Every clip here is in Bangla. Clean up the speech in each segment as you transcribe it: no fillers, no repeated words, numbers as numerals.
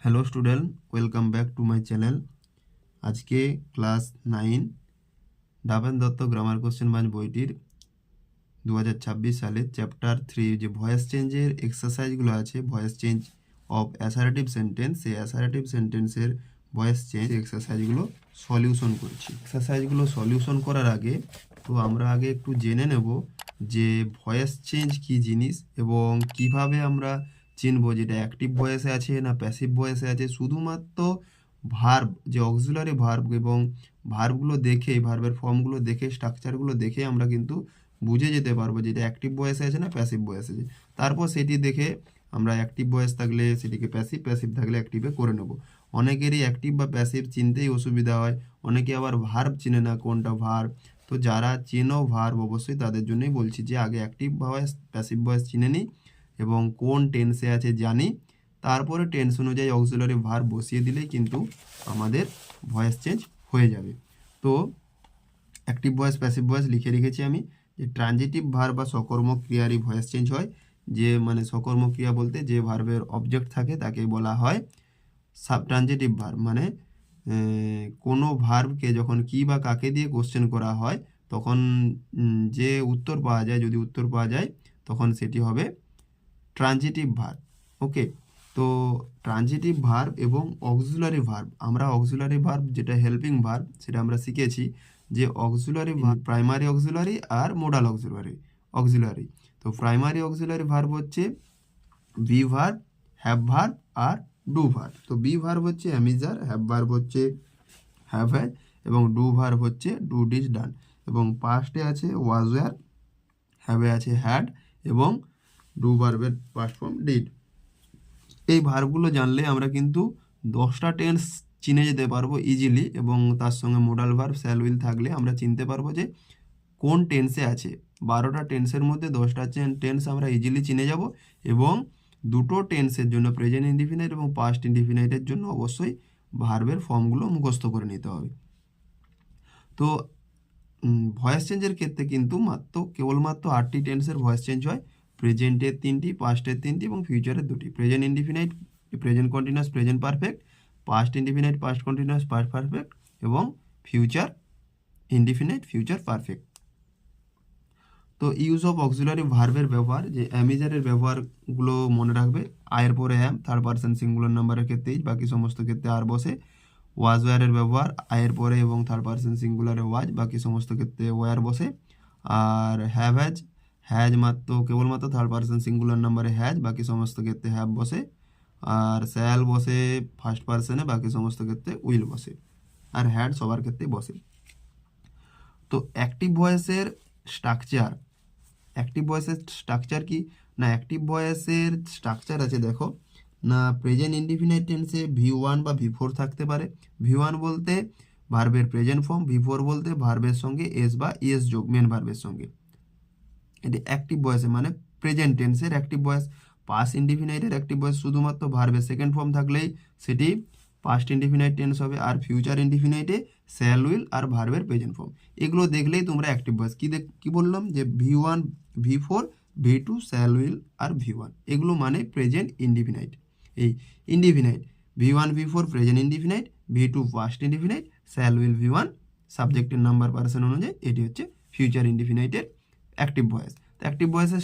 Hello student, welcome back to my channel. আজকে ক্লাস 9 ডাবেন দত্ত গ্রামার কোশ্চেন ব্যাংক বইটির 2026 সালের চ্যাপ্টার 3 যে ভয়েস চেঞ্জের এক্সারসাইজগুলো আছে, voice change of assertive sentence, সেই অ্যাসারেটিভ সেন্টেন্সের ভয়েস চেঞ্জ এক্সারসাইজগুলো সলিউশন করছি। এক্সারসাইজগুলো সলিউশন করার আগে আমরা আগে একটু জেনে নেব যে ভয়েস চেঞ্জ কী জিনিস এবং কিভাবে আমরা চিনব যেটা অ্যাক্টিভ ভয়েসে আছে না প্যাসিভ ভয়েসে আছে। শুধুমাত্র ভার্ব, যে অক্সিলারি ভার্ব এবং ভার্বগুলো দেখে, ভার্বের ফর্মগুলো দেখে, স্ট্রাকচারগুলো দেখে আমরা কিন্তু বুঝে যেতে পারবো যেটা অ্যাক্টিভ ভয়েসে আছে না প্যাসিভ ভয়েসে আছে। তারপর সেটি দেখে আমরা অ্যাক্টিভ ভয়েস থাকলে সেটিকে প্যাসিভ, প্যাসিভ থাকলে অ্যাক্টিভে করে নেব। অনেকেরই অ্যাক্টিভ বা প্যাসিভ চিনতেই অসুবিধা হয়, অনেকে আবার ভার্ব চিনে না কোনটা ভার্ব। তো যারা চেনো ভার্ব অবশ্যই তাদের জন্যই বলছি যে আগে অ্যাক্টিভ ভয়েস প্যাসিভ ভয়েস চিনে নিই এবং কোন টেন্সে আছে জানি, তারপরে টেন্স অনুযায়ী অক্সিলারি ভার্ব বসিয়ে দিলেই কিন্তু আমাদের ভয়েস চেঞ্জ হয়ে যাবে। তো অ্যাক্টিভ ভয়েস প্যাসিভ ভয়েস লিখে রেখেছি আমি। যে ট্রানজিটিভ ভার্ব বা সকর্মক ক্রিয়ারই ভয়েস চেঞ্জ হয়। যে সকর্মক ক্রিয়া বলতে যে ভার্বের অবজেক্ট থাকে তাকেই বলা হয় সাবট্রানজিটিভ ভার্ব। কোনো ভার্বকে যখন কি বা কাকে দিয়ে কোশ্চেন করা হয় তখন যে উত্তর পাওয়া যায়, যদি উত্তর পাওয়া যায় তখন সেটি হবে ট্রানজিটিভ ভার্ব। ওকে, তো ট্রানজিটিভ ভার্ব এবং অক্সিলারি ভার্ব, আমরা অক্সিলারি ভার্ব যেটা হেল্পিং ভার্ব সেটা আমরা শিখেছি যে অক্সিলারি ভার্ব প্রাইমারি অক্সিলারি আর মোডাল অক্সিলারি। তো প্রাইমারি অক্সিলারি ভার্ব হচ্ছে বি ভার্ব, হ্যাভ ভার্ব আর ডু ভার্ব। তো বি ভার্ব হচ্ছে অ্যামিজার, হ্যাভ ভার্ব হচ্ছে হ্যাভ হ্যাজ এবং ডু ভার্ব হচ্ছে ডু ডিড ডান। এবং পাস্টে আছে ওয়াজ ওয়্যার, হ্যাভে আছে হ্যাড এবং ডু ভার্বের পাস্ট ফর্ম ডিড। এই ভার্বগুলো জানলে আমরা কিন্তু 10টা টেন্স চিনে যেতে পারবো ইজিলি, এবং তার সঙ্গে মোডাল ভার্ব শ্যাল উইল থাকলে আমরা চিনতে পারবো যে কোন টেন্সে আছে। 12টা টেন্সের মধ্যে 10টা টেন্স আমরা ইজিলি চিনে যাব। এবং দুটো টেন্সের জন্য প্রেজেন্ট ইনডিফিনাইট এবং পাস্ট ইনডিফিনাইটের জন্য অবশ্যই ভার্বের ফর্মগুলো মুখস্থ করে নিতে হবে। তো ভয়েস চেঞ্জের ক্ষেত্রে কিন্তু কেবলমাত্র 8টি টেন্সের ভয়েস চেঞ্জ হয়। প্রেজেন্টের 3টি, পাস্টের 3টি এবং ফিউচারের 2টি। Present indefinite, present continuous, present perfect, past indefinite, past continuous, past perfect এবং ফিউচার ইনডিফিনাইট, ফিউচার পারফেক্ট। তো ইউজ অফ অক্সিলারি ভার্বের ব্যবহার, যে অ্যামিজারের ব্যবহারগুলো মনে রাখবে। আয়ের পরে অ্যাম, থার্ড পারসন সিঙ্গুলার নাম্বারের ক্ষেত্রেই, বাকি সমস্ত ক্ষেত্রে আর বসে। ওয়াজ ওয়্যারের ব্যবহার আয়ের পরে এবং থার্ড পারসন সিঙ্গুলারে ওয়াজ, বাকি সমস্ত ক্ষেত্রে ওয়্যার বসে। আর হ্যাভ হ্যাজ কেবলমাত্র থার্ড পারসন সিঙ্গুলার নাম্বারে হ্যাজ, বাকি সমস্ত ক্ষেত্রে হ্যাভ বসে। আর শ্যাল বসে ফার্স্ট পারসনে, বাকি সমস্ত ক্ষেত্রে উইল বসে। আর হ্যাড সবার ক্ষেত্রেই বসে। তো অ্যাক্টিভ ভয়েসের স্ট্রাকচার, অ্যাক্টিভ ভয়েসের স্ট্রাকচার কি না, অ্যাক্টিভ ভয়েসের স্ট্রাকচার আছে দেখো না। প্রেজেন্ট ইনডিফিনাইট টেন্সে V1 বা V4 থাকতে পারে। V1 বলতে ভার্বের প্রেজেন্ট ফর্ম, V4 বলতে ভার্বের সঙ্গে এস বা ইএস যোগ, মেন ভার্বের সঙ্গে। এটি অ্যাক্টিভ ভয়েসে মানে প্রেজেন্ট টেন্সের অ্যাক্টিভ ভয়েস। পাস্ট ইনডিফিনাইটের অ্যাক্টিভ ভয়েস শুধুমাত্র ভার্বের সেকেন্ড ফর্ম থাকলেই সেটি পাস্ট ইনডিফিনাইট টেন্স হবে। আর ফিউচার ইনডিফিনাইটে শ্যাল উইল আর ভার্বের প্রেজেন্ট ফর্ম। এগুলো দেখলেই তোমরা অ্যাক্টিভ ভয়েস কি বললাম যে V1, V4, V2, shall will R V1, এগুলো মানে প্রেজেন্ট ইনডিফিনাইট। এই indefinite V1, V4 present indefinite, V2 past indefinite, shall will V1 সাবজেক্টের নাম্বার পার্সন অনুযায়ী। এটি হচ্ছে ফিউচার ইনডিফিনাইটের অ্যাক্টিভ ভয়েস। তো অ্যাক্টিভ ভয়েসের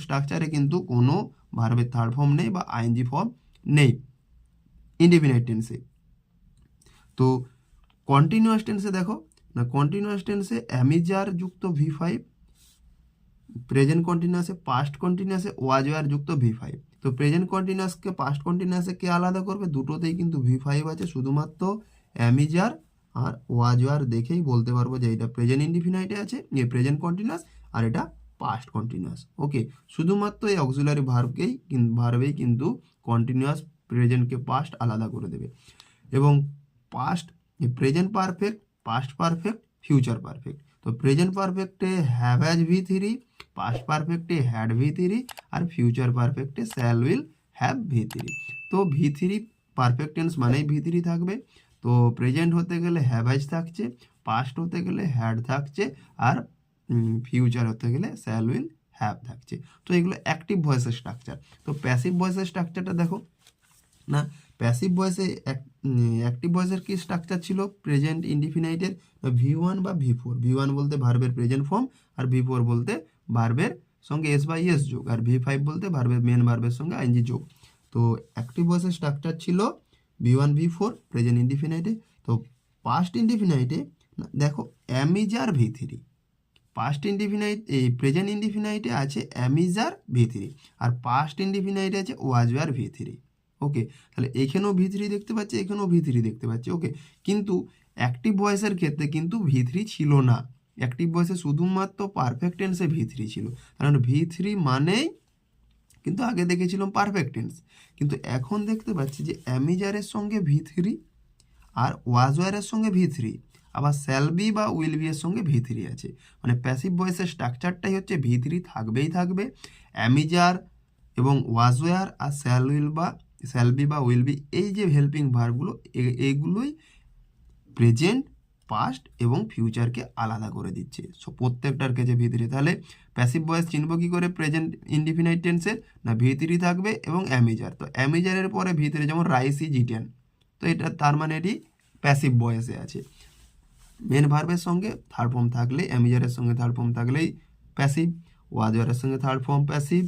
স্ট্রাকচারে কিন্তু কোনো ভার্বের থার্ড ফর্ম নেই বা আইএনজি ফর্ম নেই ইনডিফিনাইট টেন্সে। তো কন্টিনিউয়াস টেন্সে দেখো না, কন্টিনিউয়াস টেন্সে অ্যামিজার যুক্ত V5, প্রেজেন্ট কন্টিনিউয়াসে পাস্ট কন্টিনিউয়াসে ওয়াজ ওয়্যার যুক্ত V5। তো প্রেজেন্ট কন্টিনিউয়াসকে পাস্ট কন্টিনিউয়াসে কে আলাদা করবে, দুটোতেই কিন্তু V5 আছে। শুধুমাত্র অ্যামিজার আর ওয়াজ ওয়্যার দেখেই বলতে পারবো যে এটা প্রেজেন্ট ইনডিফিনাইটে আছে, প্রেজেন্ট কন্টিনিউয়াস, আর এটা পাস্ট কন্টিনিউয়াস। ওকে, শুধুমাত্র এই অক্সিলারি ভার্বেই কিন্তু কন্টিনিউয়াস প্রেজেন্টকে পাস্ট আলাদা করে দেবে। এবং past, present perfect, past perfect, future perfect. তো প্রেজেন্ট পারফেক্টে হ্যাভ হ্যাজ V3, পাস্ট পারফেক্টে হ্যাড V3 আর ফিউচার পারফেক্টে শ্যাল উইল হ্যাভ V3। তো V3 পারফেক্ট টেন্স মানেই V3 থাকবে। তো প্রেজেন্ট হতে গেলে হ্যাভ হ্যাজ থাকছে, পাস্ট হতে গেলে হ্যাড থাকছে, আর ফিউচার হতে গেলে শ্যাল উইল হ্যাভ থাকছে। তো এগুলো অ্যাক্টিভ ভয়েসের স্ট্রাকচার। তো প্যাসিভ ভয়েসের স্ট্রাকচারটা দেখো না, প্যাসিভ ভয়েসে অ্যাক্টিভ ভয়েসের কি স্ট্রাকচার ছিল প্রেজেন্ট ইনডিফিনাইটের V1 বা V4। V1 বলতে ভার্বের প্রেজেন্ট ফর্ম, আর V4 বলতে ভার্বের সঙ্গে এস বা ইএস যোগ, আর V5 বলতে ভার্বের মেন ভার্বের সঙ্গে আইএনজি যোগ। তো অ্যাক্টিভ ভয়েসের স্ট্রাকচার ছিল V1 V4 প্রেজেন্ট ইনডিফিনাইটে। তো পাস্ট ইনডিফিনাইটে দেখো am is are V3, past indefinite এই প্রেজেন্ট ইনডিফিনাইটে আছে am is are V3, R past ইনডিফিনাইটে আছে ওয়াজ ওয়ার V3। ওকে, তাহলে এখানেও V3 দেখতে পাচ্ছি, এখানেও V3 দেখতে পাচ্ছি। ওকে, কিন্তু অ্যাক্টিভ ভয়েসের ক্ষেত্রে কিন্তু V3 ছিল না। অ্যাক্টিভ ভয়েসে শুধুমাত্র পারফেক্ট টেন্সে V3 ছিল, কারণ V3 মানেই কিন্তু আগে দেখেছিলাম পারফেক্ট টেন্স, কিন্তু এখন দেখতে পাচ্ছি যে অ্যামিজারের সঙ্গে V3 আর ওয়াজ ওয়ারের সঙ্গে V3, আবার শ্যাল বি বা উইল বি এর সঙ্গে V3 আছে। মানে প্যাসিভ ভয়েসের স্ট্রাকচারটাই হচ্ছে V3 থাকবেই থাকবে, অ্যামিজার এবং ওয়াজ ওয়ার আর শ্যাল বি বা উইল বি, এই যে হেল্পিং ভার্বগুলো এইগুলোই প্রেজেন্ট, পাস্ট এবং ফিউচারকে আলাদা করে দিচ্ছে। সো প্রত্যেকটার কাছে V3। তাহলে প্যাসিভ ভয়েস চিনব কী করে প্রেজেন্ট ইনডিফিনাইট টেন্সের? না V3 থাকবে এবং অ্যামিজার। তো অ্যামিজারের পরে V3, যেমন রাইস ইজ ইটেন, তো এটা তার মানে এটি প্যাসিভ ভয়েসে আছে। মেন ভার্বের সঙ্গে থার্ড ফর্ম থাকলে, অ্যামিজারের সঙ্গে থার্ড ফর্ম থাকলেই প্যাসিভ, ওয়াজওয়ারের সঙ্গে third form passive,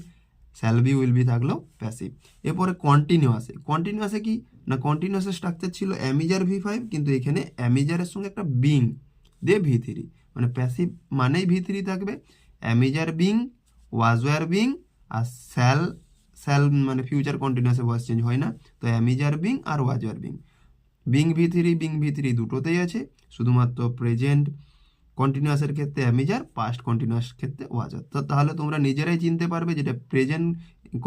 shall be will be থাকলেও প্যাসিভ। এরপরে কন্টিনিউয়াসে কি না, কন্টিনিউয়াসের স্ট্রাকচার ছিল অ্যামিজার V5, কিন্তু এখানে অ্যামিজারের সঙ্গে একটা বিং দিয়ে V3, মানে প্যাসিভ মানেই V3 থাকবে, অ্যামিজার বিং, ওয়াজওয়ার বিং, আর শ্যাল মানে ফিউচার কন্টিনিউয়াসে ভয়েস চেঞ্জ হয় না, তো অ্যামিজার বিং আর ওয়াজওয়ার বিং। বিং V3 দুটোতেই আছে, শুধুমাত্র প্রেজেন্ট কন্টিনিউয়াসের ক্ষেত্রে অ্যামিজার, পাস্ট কন্টিনিউয়াস ক্ষেত্রে ওয়াজওয়ার। তো তাহলে তোমরা নিজেরাই চিনতে পারবে যেটা প্রেজেন্ট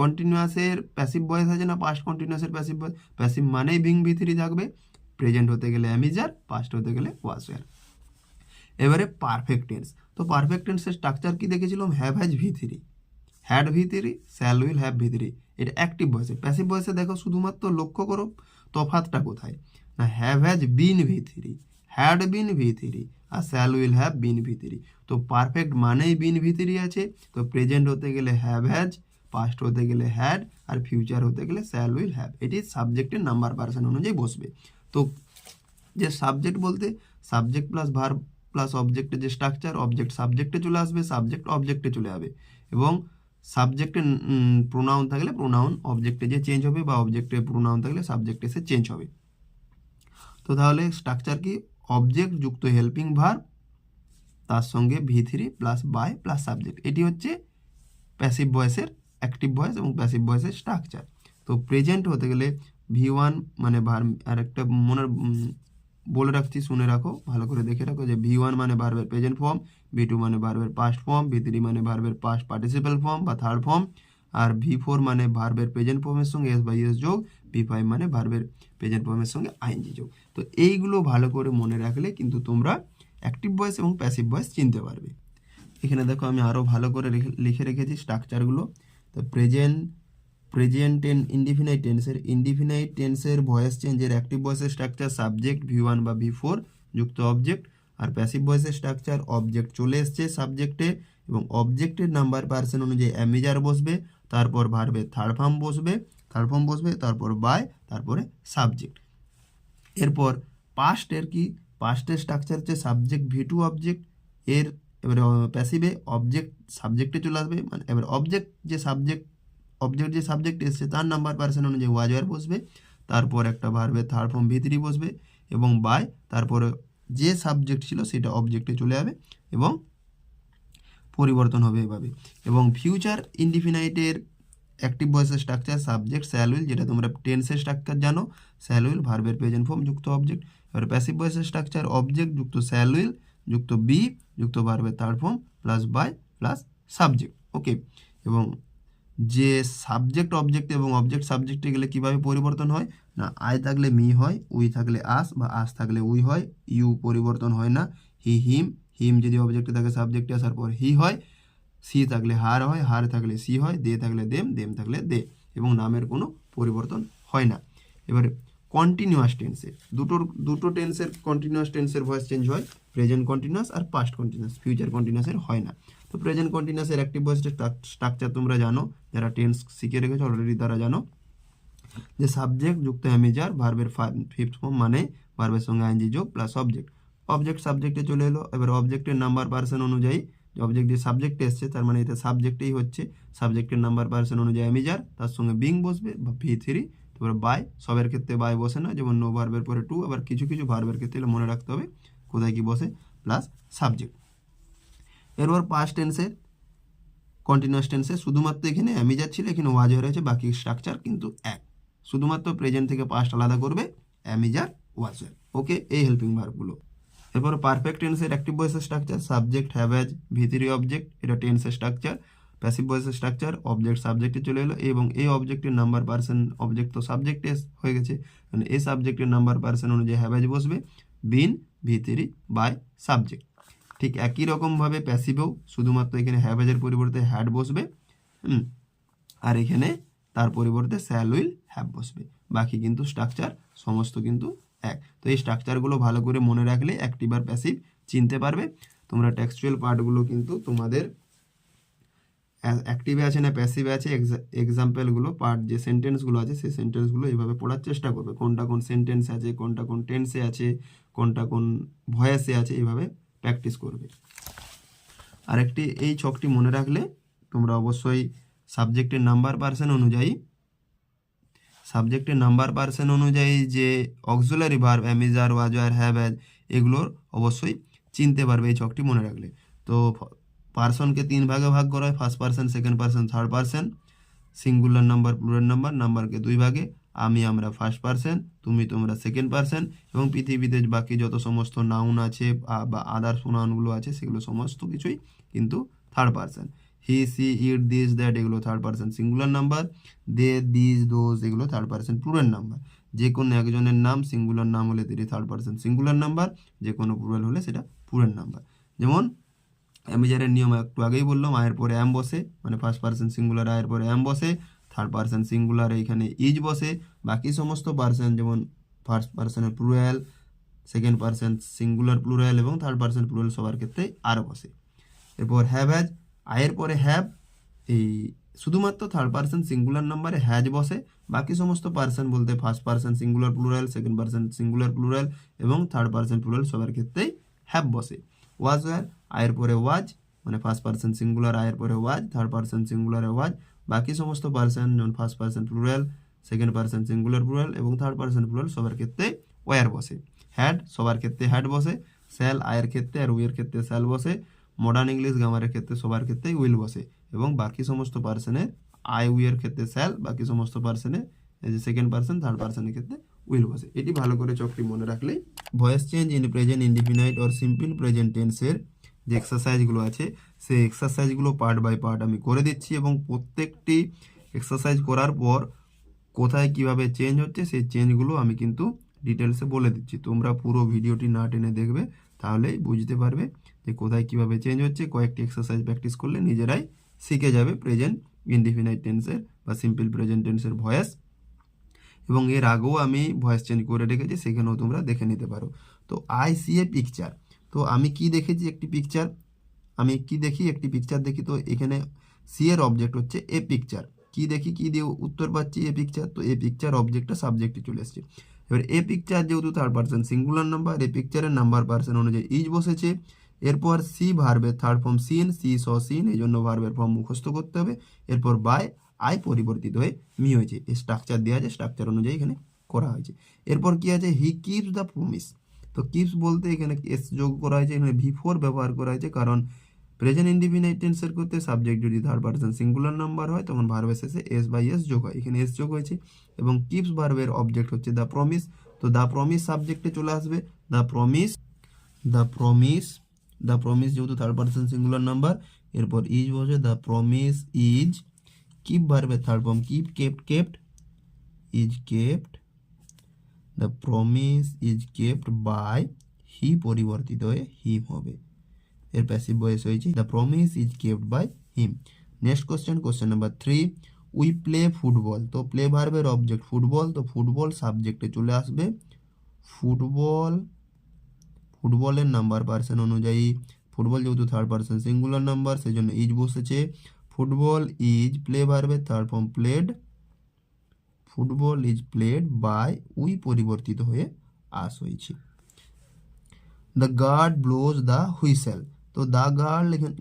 কন্টিনিউয়াসের প্যাসিভ ভয়েস আছে না পাস্ট কন্টিনিউয়াসের প্যাসিভ ভয়েস। প্যাসিভ মানেই বিং V3 থাকবে, প্রেজেন্ট হতে গেলে অ্যামিজার, পাস্ট হতে গেলে ওয়াজওয়ার। এবারে পারফেক্ট টেন্স। তো পারফেক্ট টেন্সের স্ট্রাকচার কি দেখেছিলাম? Have has V3, had V3, shall will have V3। এটা অ্যাক্টিভ ভয়েসে। প্যাসিভ ভয়েসে দেখো শুধুমাত্র লক্ষ্য করো তফাৎটা কোথায়, না have has been V3, had been V3, আর shall will have been V3। তো পারফেক্ট মানেই বিন V3 আছে, তো প্রেজেন্ট হতে গেলে হ্যাভ হ্যাজ, পাস্ট হতে গেলে হ্যাড, আর ফিউচার হতে গেলে শ্যাল উইল হ্যাভ। এটি সাবজেক্টের নাম্বার পার্সন অনুযায়ী বসবে। তো যে সাবজেক্ট বলতে সাবজেক্ট প্লাস ভার্ব প্লাস অবজেক্টের যে স্ট্রাকচার, অবজেক্ট সাবজেক্টে চলে আসবে, সাবজেক্ট অবজেক্টে চলে যাবে, এবং সাবজেক্টে প্রোনাউন থাকলে প্রোনাউন অবজেক্টে যে চেঞ্জ হবে, বা অবজেক্টে প্রোনাউন থাকলে সাবজেক্টে এসে চেঞ্জ হবে। তো তাহলে স্ট্রাকচার কি? অবজেক্ট যুক্ত হেল্পিং ভার্ব, তার সঙ্গে V3 plus by plus subject. এটি হচ্ছে প্যাসিভ ভয়েসের, অ্যাক্টিভ ভয়েস এবং প্যাসিভ ভয়েসের স্ট্রাকচার। তো প্রেজেন্ট হতে গেলে V1 মানে ভার্ব, আর একটা মনে বলে রাখছি, শুনে রাখো, ভালো করে দেখে রাখো, যে V1 মানে ভার্বের প্রেজেন্ট ফর্ম, V2 মানে ভার্বের পাস্ট ফর্ম, V3 মানে ভার্বের পাস্ট পার্টিসিপাল ফর্ম বা থার্ড ফর্ম, আর V4 মানে ভার্বের প্রেজেন্ট ফর্মের সঙ্গে এস বা ইএস যোগ, V5 মানে ভার্বের প্রেজেন্ট ফর্মের সঙ্গে আইএনজি যোগ। তো এইগুলো ভালো করে মনে রাখলে কিন্তু তোমরা অ্যাক্টিভ ভয়েস এবং প্যাসিভ ভয়েস চিনতে পারবে। এখানে দেখো আমি আরও ভালো করে লিখে রেখেছি স্ট্রাকচারগুলো। তো প্রেজেন্ট ইনডিফিনাইট টেন্সের ভয়েস চেঞ্জের অ্যাক্টিভ ভয়েসের স্ট্রাকচার সাবজেক্ট V1 বা V4 যুক্ত অবজেক্ট, আর প্যাসিভ ভয়েসের স্ট্রাকচার অবজেক্ট চলে এসছে সাবজেক্টে, এবং অবজেক্টের নাম্বার পার্সন অনুযায়ী অ্যামিজার বসবে, তারপর ভার্বের থার্ড ফর্ম বসবে, তারপর বাই, তারপরে সাবজেক্ট। এরপর পাস্টের স্ট্রাকচার হচ্ছে সাবজেক্ট V2 অবজেক্ট, এর এবারে প্যাসিভে অবজেক্ট সাবজেক্টে চলে আসবে, মানে এবার অবজেক্ট যে সাবজেক্ট এসছে তার নাম্বার পার্সন অনুযায়ী ওয়াজওয়ার বসবে, তারপর একটা ভার্বের থার্ড ফর্ম V3 বসবে, এবং বাই, তারপরে যে সাবজেক্ট ছিল সেটা অবজেক্টে চলে যাবে এবং পরিবর্তন হবে এভাবে। এবং ফিউচার ইনডিফিনাইটের অ্যাক্টিভ ভয়েসের স্ট্রাকচার সাবজেক্ট শ্যাল উইল, যেটা তোমরা টেন্সের স্ট্রাকচার জানো, শ্যাল উইল ভার্বের প্রেজেন্ট ফর্ম যুক্ত অবজেক্ট। এবার প্যাসিভ ভয়েসের স্ট্রাকচার অবজেক্ট যুক্ত শ্যাল উইল যুক্ত বি যুক্ত ভার্বের third form plus by plus subject. Okay, এবং যে সাবজেক্ট অবজেক্ট এবং অবজেক্ট সাবজেক্টে গেলে কীভাবে পরিবর্তন হয়, না আই থাকলে মি হয়, উই থাকলে আস, বা আস থাকলে উই হয়, ইউ পরিবর্তন হয় না, হিম যদি অবজেক্টে থাকে সাবজেক্টে আসার পর হি হয়, সি থাকলে হার হয়, হার থাকলে সি হয়, দে থাকলে দেম থাকলে দে, এবং নামের কোনো পরিবর্তন হয় না। এবারে কন্টিনিউয়াস টেন্সে দুটো টেন্সের কন্টিনিউয়াস টেন্সের ভয়েস চেঞ্জ হয়, প্রেজেন্ট কন্টিনিউয়াস আর পাস্ট কন্টিনিউয়াস, ফিউচার কন্টিনিউয়াসের হয় না। তো প্রেজেন্ট কন্টিনিউয়াসের অ্যাক্টিভ ভয়েসের স্ট্রাকচার তোমরা জানো, যারা টেন্স শিখে রেখেছো অলরেডি তারা জানো। যে সাবজেক্ট যুক্ত অ্যামিজার ভার্বের ফিফথ ফর্ম মানে ভার্বের সঙ্গে আইএনজি যোগ প্লাস অবজেক্ট। অবজেক্ট সাবজেক্টে চলে এলো। এবার অবজেক্টের নাম্বার পার্সন অনুযায়ী অবজেক্ট যে সাবজেক্টে এসছে তার মানে এটা সাবজেক্টেই হচ্ছে, সাবজেক্টের নাম্বার পার্সন অনুযায়ী অ্যামিজার, তার সঙ্গে বিং বসবে বা V3, তারপরে বাই। সবের ক্ষেত্রে বাই বসে না, যেমন নো ভার্বের পরে টু, আবার কিছু কিছু ভার্বের ক্ষেত্রে মনে রাখতে হবে কোথায় কি বসে, প্লাস সাবজেক্ট। এরপর পাস্ট টেন্সে কন্টিনিউয়াস টেন্সে শুধুমাত্র এখানে অ্যামিজার ছিল, এখানে ওয়াজ হয়ে রয়েছে, বাকি স্ট্রাকচার কিন্তু এক। শুধুমাত্র প্রেজেন্ট থেকে পাস্ট আলাদা করবে অ্যামিজার ওয়াজ হয়ে। ওকে, এই হেল্পিং ভার্বগুলো। এরপর পারফেক্ট টেন্সের অ্যাক্টিভ ভয়েসের structure subject have has V3 object, এটা টেন্সের স্ট্রাকচার। প্যাসিভ ভয়েসের স্ট্রাকচার অবজেক্ট সাবজেক্টে চলে এলো এবং এই অবজেক্টের নাম্বার পার্সন, অবজেক্ট তো সাবজেক্টে হয়ে গেছে, মানে এই সাবজেক্টের নাম্বার পার্সন অনুযায়ী হ্যাভ হ্যাজ বসবে, বিন V3 বাই সাবজেক্ট। ঠিক একই রকমভাবে প্যাসিভেও শুধুমাত্র এখানে হ্যাভ হ্যাজের পরিবর্তে হ্যাড বসবে, আর এখানে তার পরিবর্তে শ্যাল উইল হ্যাভ বসবে। বাকি কিন্তু স্ট্রাকচার সমস্ত কিন্তু এক। তো এই স্ট্রাকচারগুলো ভালো করে মনে রাখলে অ্যাক্টিভ আর প্যাসিভ চিনতে পারবে। তোমরা টেক্সচুয়াল পার্টগুলো কিন্তু তোমাদের অ্যাক্টিভে আছে না প্যাসিভে আছে, এক্সাম্পলগুলো পার্ট যে সেন্টেন্সগুলো আছে সেই সেন্টেন্সগুলো এইভাবে পড়ার চেষ্টা করবে, কোনটা কোন সেন্টেন্স আছে, কোনটা কোন টেন্সে আছে, কোনটা কোন ভয়েসে আছে, এইভাবে প্র্যাকটিস করবে। আরেকটি এই ছকটি মনে রাখলে তোমরা অবশ্যই সাবজেক্টের নাম্বার পার্সন অনুযায়ী যে auxiliary verb am is are, was, were, have, has এগুলোর অবশ্যই চিনতে পারবে এই ছকটি মনে রাখলে। তো পার্সনকে 3 ভাগে ভাগ করা হয়, first person, second person, third person. Singular number, plural number, নাম্বারকে 2 ভাগে, আমরা ফার্স্ট পার্সন, তোমরা সেকেন্ড পার্সন, এবং পৃথিবীতে বাকি যত সমস্ত নাউন আছে বা আদার্স নাউনগুলো আছে সেগুলো সমস্ত কিছুই কিন্তু third person. He, she, it, this, that এগুলো third person singular number, they, these, those এগুলো থার্ড পার্সন প্লুরাল নাম্বার। যে কোনো একজনের নাম সিঙ্গুলার নাম হলে তিনি থার্ড পার্সন সিঙ্গুলার নাম্বার, যে কোনো প্লুরাল হলে সেটা প্লুরাল নাম্বার। যেমন অ্যামিজারের নিয়ম একটু আগেই বললাম, আয়ের পরে অ্যাম বসে, মানে ফার্স্ট পার্সন সিঙ্গুলার আয়ের পরে অ্যাম বসে, থার্ড পার্সন সিঙ্গুলার এইখানে ইজ বসে, বাকি সমস্ত পার্সন যেমন ফার্স্ট পার্সনের plural, second person singular plural এবং থার্ড পার্সন প্লুরাল সবার ক্ষেত্রে আর বসে। এরপর হ্যাভ হ্যাজ, আয়ের পরে হ্যাভ, এই শুধুমাত্র থার্ড পার্সন সিঙ্গুলার নাম্বারে হ্যাজ বসে, বাকি সমস্ত পার্সন বলতে first person singular plural, second person singular plural এবং থার্ড পার্সন প্লুরাল সবার ক্ষেত্রেই হ্যাভ বসে। ওয়াজ ওয়ার, আয়ের পরে ওয়াজ, মানে ফার্স্ট পার্সন সিঙ্গুলার আয়ের পরে ওয়াজ, থার্ড পার্সন সিঙ্গুলারে ওয়াজ, বাকি সমস্ত পার্সন যেমন first person plural, second person singular plural এবং থার্ড পার্সন প্লুরাল সবার ক্ষেত্রে ওয়ার বসে। হ্যাড সবার ক্ষেত্রে হ্যাড বসে, স্যাল আয়ের ক্ষেত্রে আর উইয়ের ক্ষেত্রে স্যাল বসে, মডার্ন ইংলিশ গ্রামারের ক্ষেত্রে সবার ক্ষেত্রেই উইল বসে, এবং বাকি সমস্ত পার্সনের আই উইয়ের ক্ষেত্রে স্যাল, বাকি সমস্ত পার্সনের এই যে সেকেন্ড পার্সন থার্ড পার্সনের ক্ষেত্রে উইল বসে। এটি ভালো করে চকটি মনে রাখলেই voice change in present indefinite or simple present টেন্সের যে এক্সারসাইজগুলো আছে সেই এক্সারসাইজগুলো পার্ট বাই পার্ট আমি করে দিচ্ছি, এবং প্রত্যেকটি এক্সারসাইজ করার পর কোথায় কিভাবে চেঞ্জ হচ্ছে সেই চেঞ্জগুলো আমি কিন্তু ডিটেলসে বলে দিচ্ছি। তোমরা পুরো ভিডিওটি না টেনে দেখবে, তাহলেই বুঝতে পারবে যে কোথায় কিভাবে চেঞ্জ হচ্ছে। কয়েকটি এক্সারসাইজ প্র্যাকটিস করলে নিজেরাই শিখে যাবে প্রেজেন্ট ইনডিফিনাইট টেন্সের বা সিম্পল প্রেজেন্ট টেন্সের ভয়েস, এবং এর আগেও আমি ভয়েস চেঞ্জ করে রেখেছি, সেখানেও তোমরা দেখে নিতে পারো। তো আই সি এ পিকচার, তো আমি কি দেখেছি একটি পিকচার, আমি কি দেখি একটি পিকচার দেখি, তো এখানে সি এর অবজেক্ট হচ্ছে এ পিকচার, কি দেখি কি দিয়ে উত্তর পাচ্ছি এ পিকচার, তো এ পিকচার অবজেক্টটা সাবজেক্টে চলে এসছে। এবার এ পিকচার যেহেতু থার্ড পার্সন সিঙ্গুলার নাম্বার, এ পিকচারের নাম্বার পার্সন অনুযায়ী ইজ বসেছে। এরপর সি ভার্বের থার্ড ফর্ম সিন, সি স সিন, এই জন্য ভার্বের ফর্ম মুখস্থ করতে হবে। এরপর বাই, আই পরিবর্তিত হয়ে মি হয়েছে, এই স্ট্রাকচার দেওয়া আছে, স্ট্রাকচার অনুযায়ী এখানে করা হয়েছে। এরপর কি আছে, হি কিপস দ্য প্রমিস, তো কিপস বলতে এখানে এস যোগ করা হয়েছে, এখানে V4 ব্যবহার করা হয়েছে, কারণ প্রেজেন্ট ইনডিফিনাইট টেন্সের করতে সাবজেক্ট যদি থার্ড পার্সন সিঙ্গুলার নাম্বার হয় তখন ভার্বের শেষে এস বাই এস যোগ হয়, এখানে এস যোগ হয়েছে। এবং কিপস ভার্বের অবজেক্ট হচ্ছে দ্য প্রমিস, তো দ্য প্রমিস সাবজেক্টে চলে আসবে, দ্য প্রমিস যেহেতু থার্ড পার্সন সিঙ্গুলার নাম্বার, এরপর ইজ বসে, দ্য প্রমিস ইজ, কিপ ভার্বের third form keep, kept, is kept, the promise is kept by, he পরিবর্তিত হয়ে হিম হবে, এর প্যাসিভ ভয়েস হয়েছে the promise is kept by him. Next question number 3, we play football, তো প্লে ভার্বের অবজেক্ট ফুটবল, তো ফুটবল সাবজেক্টে চলে আসবে, ফুটবলের নাম্বার পার্সন অনুযায়ী, ফুটবল যেহেতু থার্ড পার্সন সিঙ্গুলার নাম্বার সেই জন্য ইজ বসেছে। ফুটবল ইজ প্লে ভার্বের third form played, football is played by, we পরিবর্তিত হয়ে আস হয়েছে। The guard blows the whistle, তো দ্য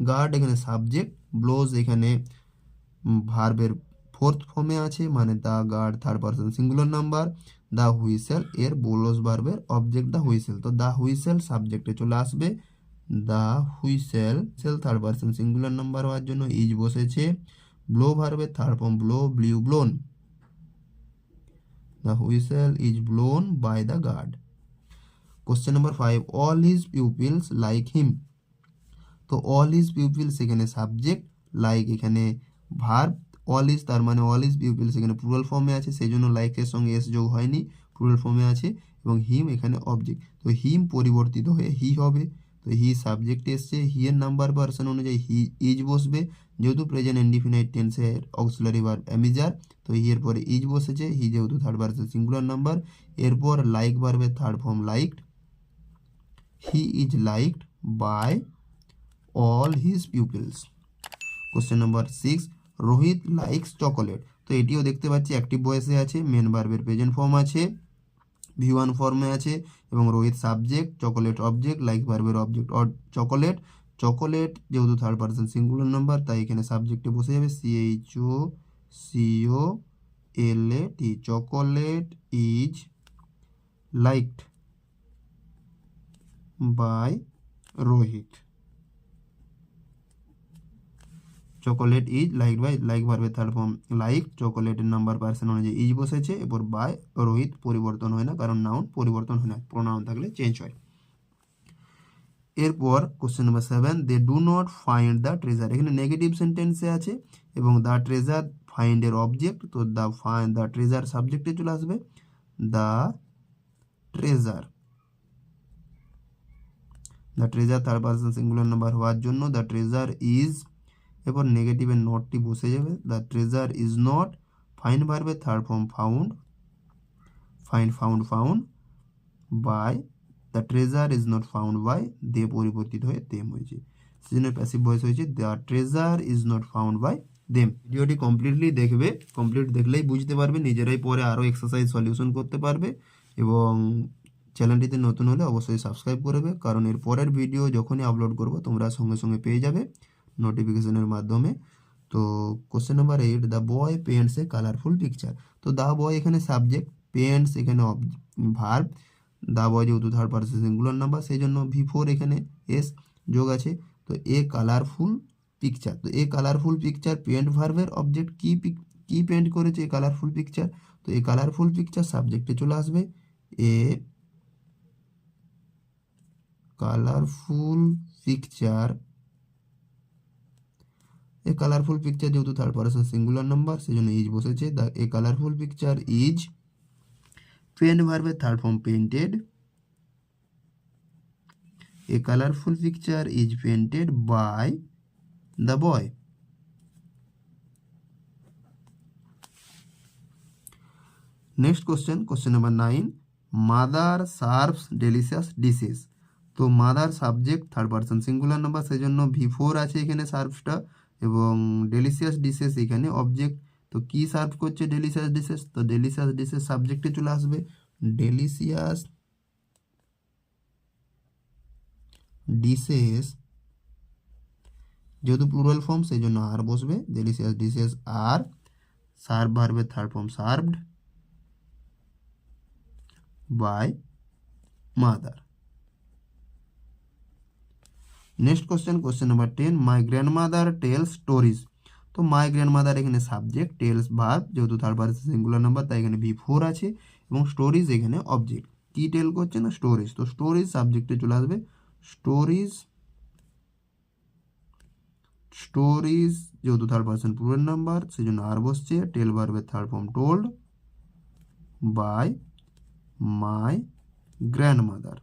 গার্ড এখানে সাবজেক্ট, ব্লোজ এখানে ভার্বের ফোর্থ ফর্মে আছে, মানে the guard third person singular number, the whistle এর ব্লোজ ভার্বের অবজেক্ট দ্য হুইসেল, তো দ্য হুইসেল সাবজেক্টে চলে আসবে, the whistle third person singular number হওয়ার জন্য ইজ বসেছে, ব্লো ভার্বের third form blow, blew blown, the whistle is blown by the guard. Question number 5, all his pupils like him, তো অল হিজ পিউপিলস এখানে সাবজেক্ট, লাইক এখানে ভার্ব, অল ইজ তার মানে অল ইজ পিউপিলস এখানে প্লুরাল ফর্মে আছে, সেই জন্য লাইকের সঙ্গে এস যোগ হয়নি, প্লুরাল ফর্মে আছে, এবং হিম এখানে অবজেক্ট, তো হিম পরিবর্তিত হয়ে হি হবে, তো হি সাবজেক্ট এসছে, হি এর নাম্বার পার্সন অনুযায়ী হি ইজ বসবে, যেহেতু প্রেজেন্ট ইনডিফিনাইট টেন্সের অক্সিলারি ভার্ব অ্যামিজার, তো হি এর পরে ইজ বসেছে, হি যেহেতু থার্ড পারসন সিঙ্গুলার নাম্বার, এরপর লাইক ভার্বের third form liked, he is liked by all his pupils. Question number 6, Rohit likes chocolate, তো এটিও দেখতে পাচ্ছি অ্যাক্টিভ ভয়েসে আছে, মেন ভার্বের প্রেজেন্ট ফর্ম আছে, V1 ফর্মে আছে, এবং Rohit subject, chocolate object, like ভার্বের অবজেক্ট চকোলেট, চকোলেট যেহেতু থার্ড পারসন সিঙ্গুলার নাম্বার, তাই এখানে সাবজেক্টে বসে যাবে CHOCOLAT, chocolate is liked by Rohit, chocolate is like by, like ভার্বের থার্ড ফর্ম লাইক, চকোলেটের নাম্বার পার্সন অনুযায়ী ইজ বসেছে, এরপর বাই রোহিত পরিবর্তন হয় না, কারণ নাউন পরিবর্তন হয় না, প্রোনাউন থাকলে চেঞ্জ হয়। এরপর question number 7, they do not find the treasure, এখানে নেগেটিভ সেন্টেন্সে আছে, এবং দ্য ট্রেজার ফাইন্ডের অবজেক্ট, তো দ্য ট্রেজার সাবজেক্টে চলে আসবে, the treasure third person singular number হওয়ার জন্য দ্য ট্রেজার ইজ, এরপর নেগেটিভের নটটি বসে যাবে, the treasure is not, find ভার্বের third form found, found by, the treasure is not found by, they পরিবর্তিত হয়ে দেম হয়েছে, সেজন্য প্যাসিভ ভয়েস হয়েছে, the treasure is not found by them. ভিডিওটি কমপ্লিটলি দেখবে, কমপ্লিট দেখলেই বুঝতে পারবে, নিজেরাই পরে আরও এক্সারসাইজ সলিউশন করতে পারবে, এবং চ্যানেলটিতে নতুন হলে অবশ্যই সাবস্ক্রাইব করবে, কারণ এর পরের ভিডিও যখনই আপলোড করব তোমরা সঙ্গে সঙ্গে পেয়ে যাবে নোটিফিকেশনের মাধ্যমে। তো question number 8, the boy paints A colourful picture, তো দ্য বয় এখানে সাবজেক্ট, পেন্টস এখানে ভার্ব, দ্য বয় যেহেতু থার্ড পারসন সিঙ্গুলার নাম্বার, সেই জন্য V4 এখানে এস যোগ আছে, তো এ কালারফুল পিকচার, তো এ কালারফুল পিকচার পেন্ট ভার্বের অবজেক্ট, কি পেন্ট করেছে এ কালারফুল পিকচার, তো এই কালারফুল পিকচার সাবজেক্টে চলে আসবে, a colourful picture, a colourful picture যেহেতু থার্ড পারসন সিঙ্গুলার নাম্বার, সেই জন্য ইজ বসেছে, the a colourful picture is, paint ভার্বের third form painted, a colourful picture is painted by the boy. Next question number 9, mother serves delicious dishes, তো mother subject third person singular number, সেই জন্য V4 আছে এখানে সার্ভসটা, এবং ডেলিশিয়াস ডিশেস এখানে অবজেক্ট, তো কি সার্ভ করছে ডেলিশিয়াস ডিশেস, তো ডেলিশিয়াস ডিশেস সাবজেক্টে চলে আসবে, ডেলিশিয়াস ডিশেস যেহেতু প্লুরাল ফর্ম সেই জন্য আর বসবে, ডেলিশিয়াস ডিশেস আর, সার্ভ ভার্বের third form served by mother. Next question number 10, my grandmother tells stories, তো মাই গ্র্যান্ডমাদার এখানে সাবজেক্ট, টেলস ভার্ব যেহেতু থার্ড পারসন সিঙ্গুলার নাম্বার, তাই এখানে V4 আছে, এবং স্টোরিজ এখানে অবজেক্ট, কি টেল করছে না স্টোরিজ, তো স্টোরিজ সাবজেক্টে চলে আসবে, স্টোরিজ যেহেতু থার্ড পারসন প্লুরাল নাম্বার, সেই জন্য আর বসছে, টেল ভার্বের third form told by my grandmother.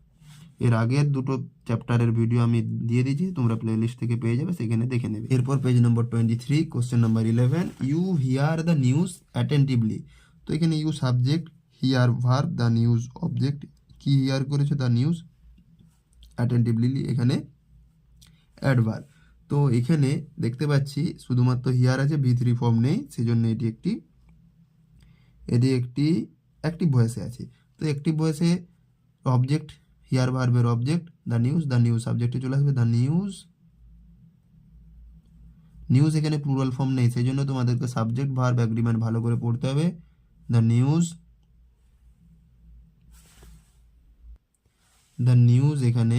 এর আগের দুটো চ্যাপ্টারের ভিডিও আমি দিয়ে দিয়েছি, তোমরা প্লে লিস্ট থেকে পেয়ে যাবে, সেখানে দেখে নেবে। এরপর page number 23, question number 11, you hear the news attentively, তো এখানে you subject, hear verb, the news object, কি হিয়ার করেছে দ্য নিউজ, অ্যাটেন্টিভলি এখানে অ্যাডভার্ব, তো এখানে দেখতে পাচ্ছি শুধুমাত্র হিয়ার আছে, V3 ফর্ম নেই, সেজন্য এটি একটি এটি একটি অ্যাক্টিভ ভয়েসে আছে। তো অ্যাক্টিভ ভয়েসে অবজেক্ট হিয়ার ভার্বের অবজেক্ট দ্য নিউজ সাবজেক্টে চলে আসবে দ্য নিউজ এখানে প্লুরাল ফর্ম নেই, সেই জন্য তোমাদেরকে সাবজেক্ট ভার্ব অ্যাগ্রিমেন্ট ভালো করে পড়তে হবে। দ্য নিউজ এখানে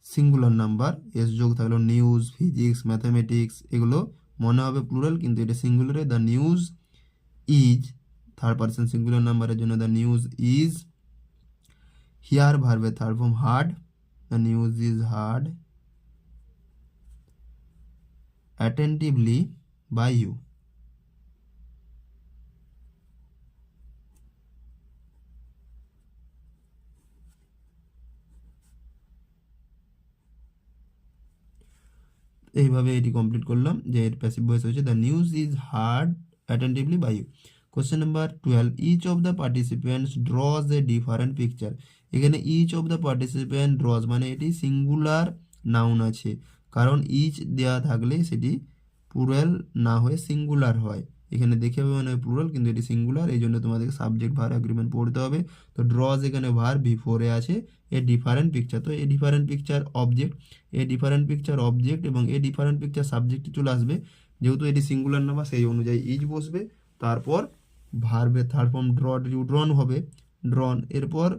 সিঙ্গুলার নাম্বার, এস যোগ থাকলো নিউজ, ফিজিক্স, ম্যাথামেটিক্স এগুলো মনে হবে প্লুরাল, কিন্তু এটা সিঙ্গুলারে। The news is third person singular নাম্বারের জন্য দ্য নিউজ ইজ। হিয়ার ভার্বের third form heard, the news is heard attentively by you। এইভাবে এটি কমপ্লিট করলাম যে এর প্যাসিভ ভয়েস হচ্ছে the news is heard attentively by you. Question number 12, each of the participants draws a different picture. এখানে each of the participant draws মানে এটি সিঙ্গুলার নাউন আছে, কারণ ইচ দেওয়া থাকলে সেটি প্লুরাল না হয়ে সিঙ্গুলার হয়। এখানে দেখে হবে মানে প্লুরাল, কিন্তু এটি সিঙ্গুলার, এই জন্য তোমাদেরকে সাবজেক্ট ভার্ব অ্যাগ্রিমেন্ট পড়তে হবে। তো ড্রজ এখানে ভার্ব, বিফোরে আছে এ ডিফারেন্ট পিকচার, তো এ ডিফারেন্ট পিকচার অবজেক্ট, এ ডিফারেন্ট পিকচার অবজেক্ট এবং এ ডিফারেন্ট পিকচার সাবজেক্টে চলে আসবে। যেহেতু এটি সিঙ্গুলার নাম্বার সেই অনুযায়ী ইজ বসবে, তারপর ভার্বের থার্ড ফর্ম ড্রন হবে, ড্রন, এরপর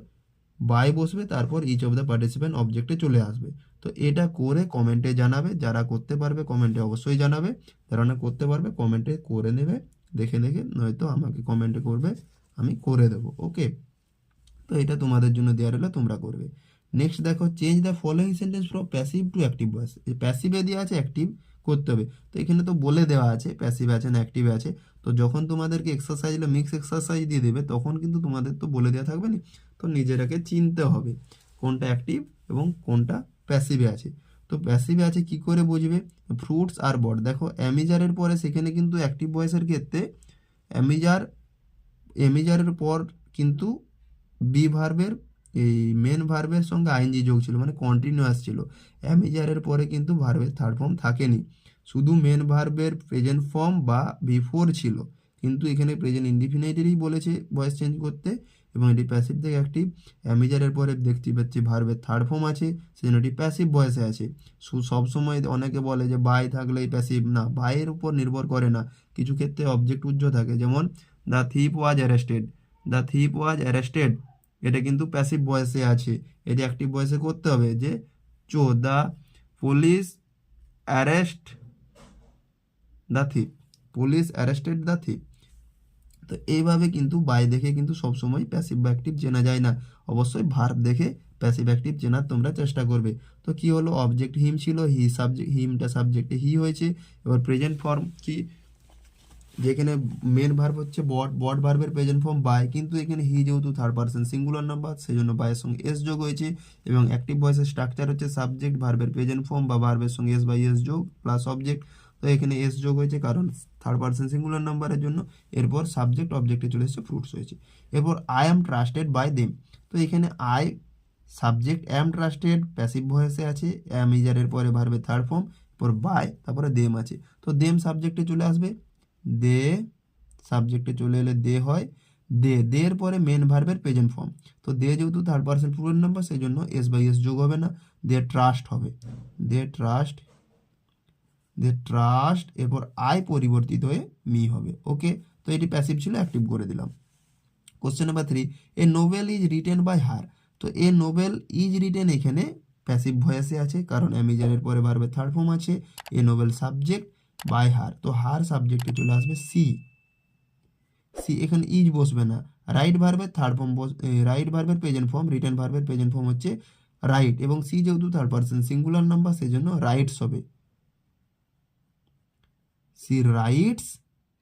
বাই বসবে, তারপর ইচ অফ দ্য পার্টিসিপেন্ট অবজেক্টে চলে আসবে। তো এটা করে কমেন্টে জানাবে, যারা করতে পারবে কমেন্টে অবশ্যই জানাবে, যারা না করতে পারবে কমেন্টে করে নেবে দেখে দেখে, নয়তো আমাকে কমেন্টে করবে, আমি করে দেবো। ওকে, তো এটা তোমাদের জন্য দেওয়া রইলো, তোমরা করবে। নেক্সট দেখো, change the following sentence from passive to active voice. প্যাসিভে দেওয়া আছে, অ্যাক্টিভ করতে হবে। তো এখানে তো বলে দেওয়া আছে প্যাসিভ আছে না অ্যাক্টিভ আছে, তো যখন তোমাদেরকে এক্সারসাইজ মিক্স এক্সারসাইজ দিয়ে দেবে তখন কিন্তু তোমাদের তো বলে দেওয়া থাকবে না, তো নিজেরাকে চিনতে হবে কোনটা অ্যাক্টিভ এবং কোনটা প্যাসিভে আছে। তো প্যাসিভে আছে কি করে বুঝবে, ফ্রুটস আর বট, দেখো অ্যামিজারের পরে সেখানে কিন্তু অ্যাক্টিভ ভয়েসের ক্ষেত্রে এমিজারের পর কিন্তু বি ভার্বের এই মেন ভার্বের সঙ্গে আইএনজি যোগ ছিল, মানে কন্টিনিউয়াস ছিল। অ্যামিজারের পরে কিন্তু ভার্বের থার্ড ফর্ম থাকেনি, শুধু মেন ভার্বের প্রেজেন্ট ফর্ম বা বিফোর ছিল, কিন্তু এখানে প্রেজেন্ট ইনডিফিনিটেরই বলেছে ভয়েস চেঞ্জ করতে, এবং এটি প্যাসিভ থেকে অ্যাক্টিভ। অ্যামিজারের পরে দেখতে পাচ্ছি ভার্বের থার্ড ফর্ম আছে, সেজন্য এটি প্যাসিভ ভয়েসে আছে। সবসময় অনেকে বলে যে বাই থাকলেই প্যাসিভ, না, বাইয়ের উপর নির্ভর করে না, কিছু ক্ষেত্রে অবজেক্ট উজ্জ থাকে, যেমন the thief was arrested, the thief was arrested এটা কিন্তু প্যাসিভ ভয়েসে আছে, এটি অ্যাক্টিভ ভয়েসে করতে হবে যে the police arrest the thief, police arrested the thief. তো এইভাবে কিন্তু বাই দেখে কিন্তু সবসময় প্যাসিভ বা অ্যাক্টিভ চেনা যায় না, অবশ্যই ভার্ব দেখে প্যাসিভ অ্যাক্টিভ চেনার তোমরা চেষ্টা করবে। তো কি হলো, অবজেক্ট হিম ছিল, হিমটা সাবজেক্টে হি হয়েছে। এবার প্রেজেন্ট ফর্ম কি, যেখানে মেন ভার্ব হচ্ছে বট ভার্বের প্রেজেন্ট ফর্ম বাই, কিন্তু এখানে হি যেহেতু থার্ড পারসন সিঙ্গুলার নাম্বার সেই জন্য বাইয়ের সঙ্গে এস যোগ হয়েছে, এবং অ্যাক্টিভ ভয়েসের স্ট্রাকচার হচ্ছে সাবজেক্ট ভার্বের প্রেজেন্ট ফর্ম বা ভার্বের সঙ্গে এস বাই এস যোগ প্লাস অবজেক্ট। তো এখানে এস যোগ হয়েছে কারণ থার্ড পারসন সিঙ্গুলার নাম্বারের জন্য, এরপর সাবজেক্ট অবজেক্টে চলে এসেছে ফ্রুটস হয়েছে। এরপর I am trusted by them, তো এখানে I subject, am trusted passive ভয়েসে আছে, অ্যাম ইজারের পরে ভার্বের থার্ড ফর্ম, এরপর বাই, তারপরে দেম আছে, তো দেম সাবজেক্টে চলে আসবে, দে সাবজেক্টে চলে এলে দে হয়, দের পরে মেন ভার্বের প্রেজেন্ট ফর্ম, তো দে যেহেতু থার্ড পারসন প্লুরাল নাম্বার সেই জন্য এস বাই এস যোগ হবে না, দে ট্রাস্ট হবে, দে ট্রাস্ট, এরপর আই পরিবর্তিত হয়ে মি হবে। ওকে, তো এটি প্যাসিভ ছিল, অ্যাক্টিভ করে দিলাম। Question number 3, a novel is written by her, তো এ নোবেল ইজ রিটেন এখানে প্যাসিভ ভয়েসে আছে, কারণ অ্যামিজারের পরে ভার্বের থার্ড ফর্ম আছে, a novel subject by her, তো হার সাবজেক্টে চলে আসবে সি, এখানে ইজ বসবে না, রাইট ভার্বের থার্ড ফর্ম, রাইট ভার্বের প্রেজেন্ট ফর্ম, রিটেন ভার্বের প্রেজেন্ট ফর্ম হচ্ছে রাইট, এবং সি যেহেতু থার্ড পারসন সিঙ্গুলার নাম্বার সেই জন্য রাইটস হবে, সি রাইটস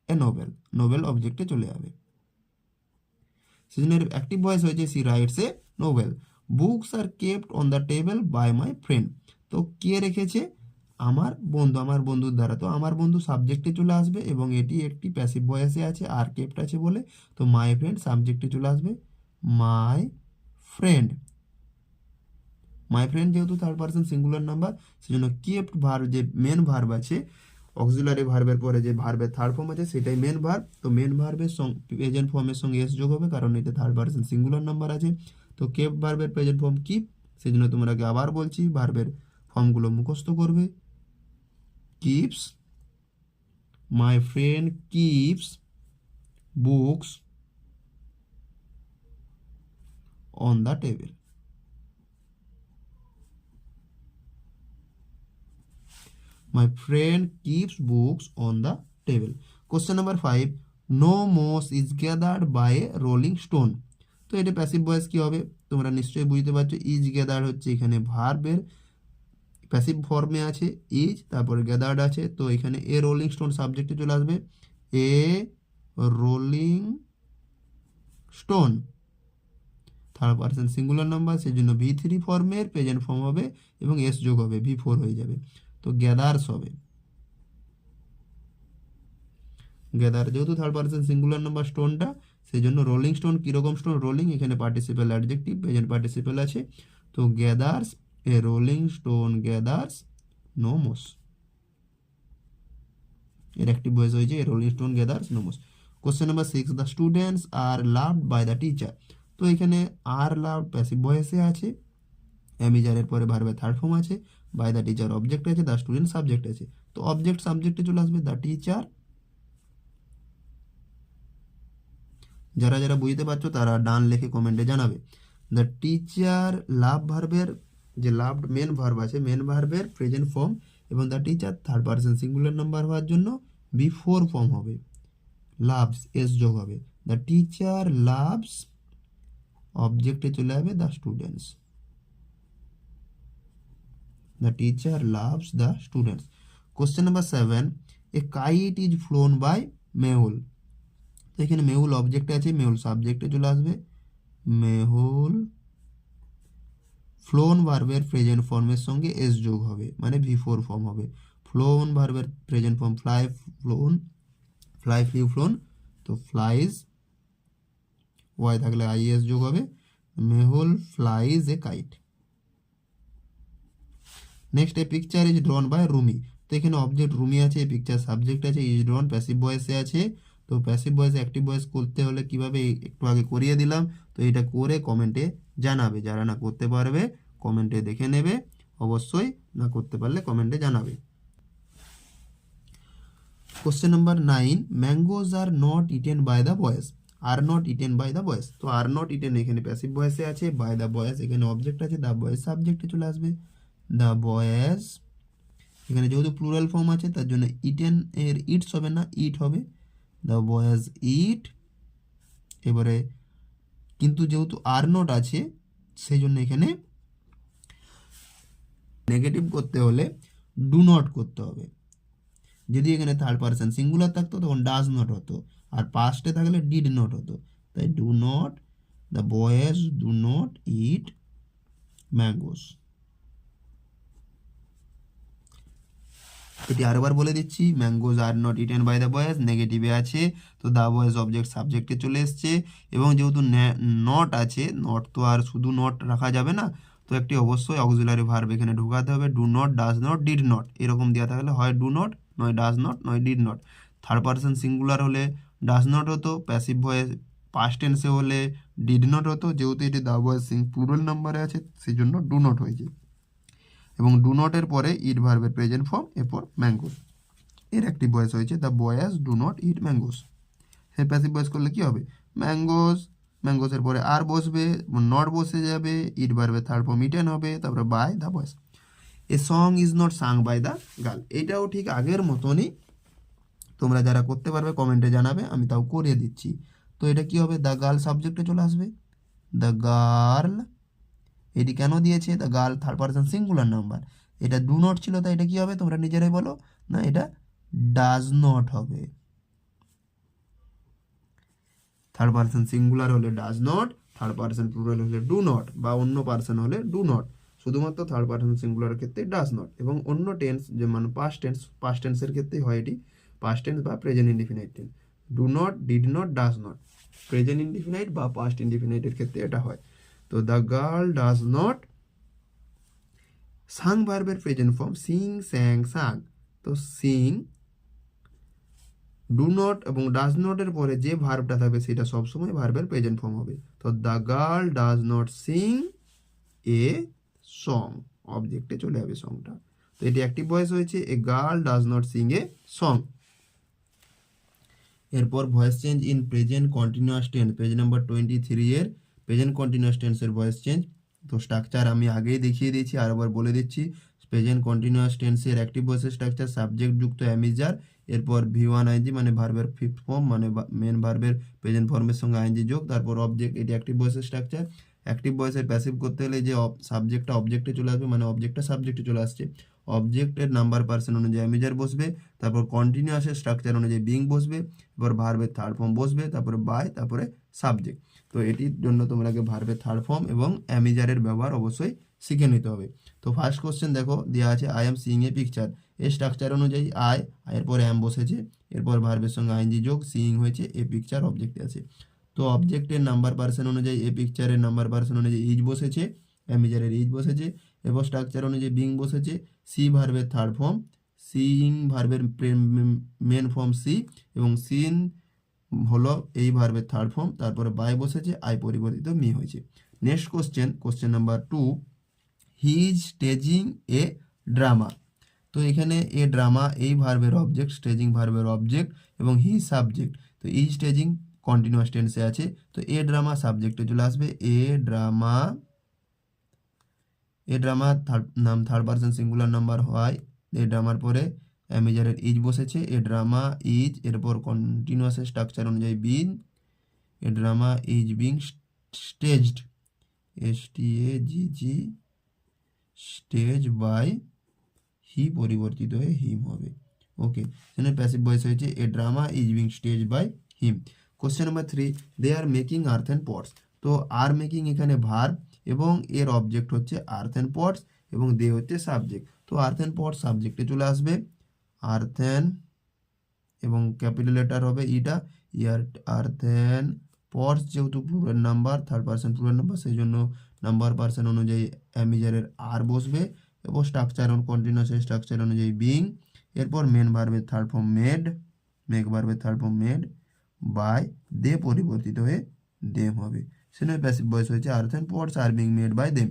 এ নোবেল অবজেক্টে চলে যাবে, সেজন্য অ্যাক্টিভ ভয়েস হয়েছে she writes a novel. Books are kept on the table by my friend, তো কে রেখেছে, আমার বন্ধুর দ্বারা, তো আমার বন্ধু সাবজেক্টে চলে আসবে, এবং এটি একটি প্যাসিভ ভয়েসে আছে আর কেপ্ট আছে বলে, তো মাই ফ্রেন্ড সাবজেক্টে চলে আসবে, মাই ফ্রেন্ড যেহেতু থার্ড পারসন সিঙ্গুলার নাম্বার সেজন্য কেপ্ট ভার্ব যে মেন ভার্ব আছে অক্সিলারি ভার্বের পরে যে ভার্বের থার্ড ফর্ম আছে সেটাই মেন ভার্ব। তো মেন ভার্বের প্রেজেন্ট ফর্মের সঙ্গে এস যোগ হবে, কারণ এটা থার্ড পারসন সিঙ্গুলার নাম্বার আছে। তো কেপ ভার্বের প্রেজেন্ট ফর্ম কিপ, সেই জন্য তোমাকে আবার বলছি ভার্বের ফর্মগুলো মুখস্থ করবে। Keeps, my friend keeps books on the table. My friend keeps books on the table. Question number 5. No moss is gathered by a rolling stone. তো এটা প্যাসিভ ভয়েস কি হবে তোমরা নিশ্চয়ই বুঝতে পারছো। ইজ গ্যাদার্ড হচ্ছে এখানে ভার্বের প্যাসিভ ফর্মে আছে ইজ, তারপরে গ্যাদার্ড আছে। তো এখানে এ রোলিং স্টোন সাবজেক্টে চলে আসবে, এ rolling stone third person singular number, সেই জন্য V3 ফর্মের প্রেজেন্ট ফর্ম হবে এবং এস যোগ হবে, V4 হয়ে যাবে। তো গ্যাদার্স হবে, গ্যাদার যেহেতু থার্ড পারসন সিঙ্গুলার নাম্বার স্টোনটা, সেই জন্য রোলিং স্টোন কীরকম স্টোন, রোলিং, এখানে পার্টিসিপেল অ্যাডজেক্টিভ প্রেজেন্ট পার্টিসিপেল আছে। তো gathers a rolling stone gathers no moss, এর অ্যাক্টিভ ভয়েস হয়েছে a rolling stone gathers no moss. Question number 6. The students are loved by the teacher. তো এখানে আর লাভড প্যাসিভ ভয়েসে আছে, অ্যামিজারের পরে ভার্বের থার্ড ফর্ম আছে, বাই দ্য টিচার অবজেক্ট আছে, দ্য স্টুডেন্ট সাবজেক্ট আছে। তো অবজেক্ট সাবজেক্টে চলে আসবে দ্য টিচার। যারা যারা বুঝতে পারছো তারা ডান লেখে কমেন্টে জানাবে। দ্য টিচার লাভ ভার্বের যে লাভড মেন ভার্ব আছে, মেন ভার্বের প্রেজেন্ট ফর্ম, এবং the teacher third person singular number হওয়ার জন্য B4 ফর্ম হবে, লাভস এস যোগ হবে। দ্য টিচার লাভস অবজেক্টে চলে যাবে the students, the teacher loves the students. Question number 7. A kite is flown by Mehul. তো এখানে মেহুল অবজেক্টে আছে, মেহুল সাবজেক্টে চলে আসবে, মেহুল ফ্লোন ভার্বের প্রেজেন্ট ফর্মের সঙ্গে এস যোগ হবে, মানে V4 ফর্ম হবে। ফ্লোন ভার্বের present form fly flown, fly flew flown, তো ফ্লাইজ ওয়াই থাকলে IS যোগ হবে, Mehul flies a kite. Next a picture is drawn by Rumi. তো এখানে অবজেক্ট রুমি আছে, পিকচার সাবজেক্ট আছে, ইজ ড্রন প্যাসিভ ভয়েসে আছে। তো প্যাসিভ ভয়েস অ্যাক্টিভ ভয়েস করতে হলে কিভাবে একটু আগে করিয়ে দিলাম। তো এটা করে কমেন্টে জানাবে, যারা না করতে পারবে কমেন্টে দেখে নেবে, অবশ্যই না করতে পারলে কমেন্টে জানাবে। Question number 9. Mangoes are not eaten by the boys. Are not eaten by the boys, তো আর নট ইটেন এখানে প্যাসিভ ভয়েসে আছে, বাই দ্য বয়েজ এখানে অবজেক্ট আছে, দ্য বয়েজ সাবজেক্টে চলে আসবে, দ্য বয়েজ এখানে যেহেতু প্লুরাল ফর্ম আছে তার জন্য ইটেন এর ইটস হবে না, ইট হবে, দ্য বয়েজ ইট। এবারে কিন্তু যেহেতু আর নট আছে সেই জন্য এখানে নেগেটিভ করতে হলে ডু নট করতে হবে। যদি এখানে থার্ড পারসন সিঙ্গুলার থাকতো তখন ডাজ নট হতো, আর পাস্টে থাকলে ডিড নট হতো। তাই do not, the boys do not eat mangoes. এটি আরেকবার বলে দিচ্ছি, mangoes are not eaten by the boys নেগেটিভে আছে, তো দ্য বয়েজ অবজেক্ট সাবজেক্টে চলে এসছে, এবং যেহেতু নট আছে, নট তো আর শুধু নট রাখা যাবে না, তো একটি অবশ্যই অক্সিলারি ভার্ব এখানে ঢোকাতে হবে, do not, does not, did not, এরকম দেওয়া থাকলে হয় ডু নট, নয় ডাজ নট, নয় did not. Third person singular হলে ডাজ নট হতো, প্যাসিভ ভয়েস পাস্ট টেন্সে হলে ডিড নট হতো, যেহেতু এটি দ্য বয়েজ প্লুরাল নাম্বারে আছে সেই জন্য ডু নট হয়েছে, এবং ডু নটের পরে ইট ভার্বের প্রেজেন্ট ফর্ম, এরপর ম্যাঙ্গোস এর অ্যাক্টিভ ভয়েস হয়েছে, the boys do not eat mangoes. Say passive voice করলে কি হবে, ম্যাঙ্গোস, ম্যাঙ্গোসের পরে আর বসবে, নট বসে যাবে, ইট ভার্বের থার্ড ফর্ম ইটেন হবে, তারপরে by the boys. A song is not sung by the girl, এটাও ঠিক আগের মতনই, তোমরা যারা করতে পারবে কমেন্টে জানাবে, আমি তাও করিয়ে দিচ্ছি। তো এটা কি হবে, দ্য গার্ল সাবজেক্টে চলে আসবে, দ্য গার্ল, এটি কেন দিয়েছে, the girl third person singular number, এটা ডু নট ছিল, তাই এটা কি হবে তোমরা নিজেরাই বলো, না এটা ডাজ নট হবে। থার্ড পারসন সিঙ্গুলার হলে does not, third person plural হলে ডু নট, বা অন্য পারসন হলে ডু নট, শুধুমাত্র থার্ড পারসন সিঙ্গুলারের ক্ষেত্রে ডাজ নট, এবং অন্য টেন্স যেমন পাস্ট টেন্সের ক্ষেত্রেই হয় এটি পাস্ট টেন্স বা present indefinite tense, do not, did not, does not, present indefinite বা পাস্ট ইনডিফিনাইটের ক্ষেত্রে এটা হয়। তো দ্য গার্ল ডাজ নট, সাং ভার্বের প্রেজেন্ট ফর্ম সিং, স্যাং, সাং, তো সিং ডু নট এবং ডাজ নটের পরে যে ভার্বটা থাকবে সেটা সবসময় ভার্বের প্রেজেন্ট ফর্ম হবে। তো the girl does not sing a song, অবজেক্টে চলে যাবে সংটা। তো এটি অ্যাক্টিভ ভয়েস হয়েছে, a girl does not sing a song. এরপর voice change in present continuous tense, page number 23 এর প্রেজেন্ট কন্টিনিউয়াস টেন্সের ভয়েস চেঞ্জ। তো স্ট্রাকচার আমি আগেই দেখিয়ে দিয়েছি, আরেকবার বলে দিচ্ছি। প্রেজেন্ট কন্টিনিউয়াস টেন্সের অ্যাক্টিভ ভয়েসের স্ট্রাকচার সাবজেক্ট যুক্ত অ্যামিজার, এরপর V1 আইএনজি মানে ভার্বের ফিফথ ফর্ম, মানে মেন ভার্বের প্রেজেন্ট ফর্মের সঙ্গে আইএনজি যোগ, তারপর অবজেক্ট, এটি অ্যাক্টিভ ভয়েসের স্ট্রাকচার। অ্যাক্টিভ ভয়েসের প্যাসিভ করতে হলে যে সাবজেক্টটা অবজেক্টে চলে আসবে, মানে অবজেক্টটা সাবজেক্টে চলে আসছে, অবজেক্টের নাম্বার পার্সন অনুযায়ী অ্যামিজার বসবে, তারপর কন্টিনিউয়াসের স্ট্রাকচার অনুযায়ী বিং বসবে, এবার ভার্বের থার্ড ফর্ম বসবে, তারপরে বাই, তারপরে সাবজেক্ট। তো এটির জন্য তোমাকে ভার্বের থার্ড ফর্ম এবং অ্যামিজারের ব্যবহার অবশ্যই শিখে নিতে হবে। তো ফার্স্ট কোশ্চেন দেখো দেওয়া আছে, I am seeing a picture. এই স্ট্রাকচার অনুযায়ী আই, এরপর অ্যাম বসেছে, এরপর ভার্বের সঙ্গে আইএনজি যোগ, সিইং হয়েছে, এ পিকচার অবজেক্টে আছে। তো অবজেক্টের নাম্বার পার্সন অনুযায়ী, এ পিকচারের নাম্বার পার্সন অনুযায়ী ইজ বসেছে, অ্যামিজারের ইজ বসেছে, এরপর স্ট্রাকচার অনুযায়ী বিং বসেছে, সি ভার্বের থার্ড ফর্ম, সিইং ভার্বের মেন ফর্ম সি, এবং সিন হলো এই ভার্বের থার্ড ফর্ম, তারপরে বাই বসেছে, আই পরিবর্তিত মি হয়েছে। Next question, question number 2, he is staging a drama. তো এখানে এ ড্রামা এই ভার্বের অবজেক্ট, স্টেজিং ভার্বের অবজেক্ট, এবং হি সাবজেক্ট। তো ই স্টেজিং কন্টিনিউয়াস টেন্সে আছে, তো এ ড্রামা সাবজেক্টে চলে আসবে, a drama, a drama third person singular number হয়, এ ড্রামার পরে অ্যামিজারের ইজ বসেছে, এ ড্রামা ইজ, এরপর কন্টিনিউয়াসের স্ট্রাকচার অনুযায়ী being, a drama is being staged, STAGG, stage by he পরিবর্তিত হয়ে হিম হবে। ওকে, এখানে প্যাসিভ ভয়েস হয়েছে, a drama is being stage by him. Question number 3, they are making earth and pots. তো আর মেকিং এখানে ভার্ব এবং এর অবজেক্ট হচ্ছে আর্থ অ্যান্ড পটস, এবং দে হচ্ছে সাবজেক্ট। তো আর্থ অ্যান্ড পটস সাবজেক্টে চলে আসবে, আর্থ অ্যান্ড, এবং ক্যাপিটাল লেটার হবে ইটা, ইয়ার, আর্থ অ্যান্ড পটস যেহেতু plural number, third person plural number, সেই জন্য নাম্বার পারসন অনুযায়ী অ্যামিজারের আর বসবে, এবং স্ট্রাকচার কন্টিনিউয়াস স্ট্রাকচার অনুযায়ী বিং, এরপর মেন ভার্বের থার্ড ফর্ম মেড, মেক ভার্বের third form made, by they পরিবর্তিত হয়ে দেম হবে। সেখানে প্যাসিভ ভয়েস হয়েছে, আর্থ and pots are being made by them.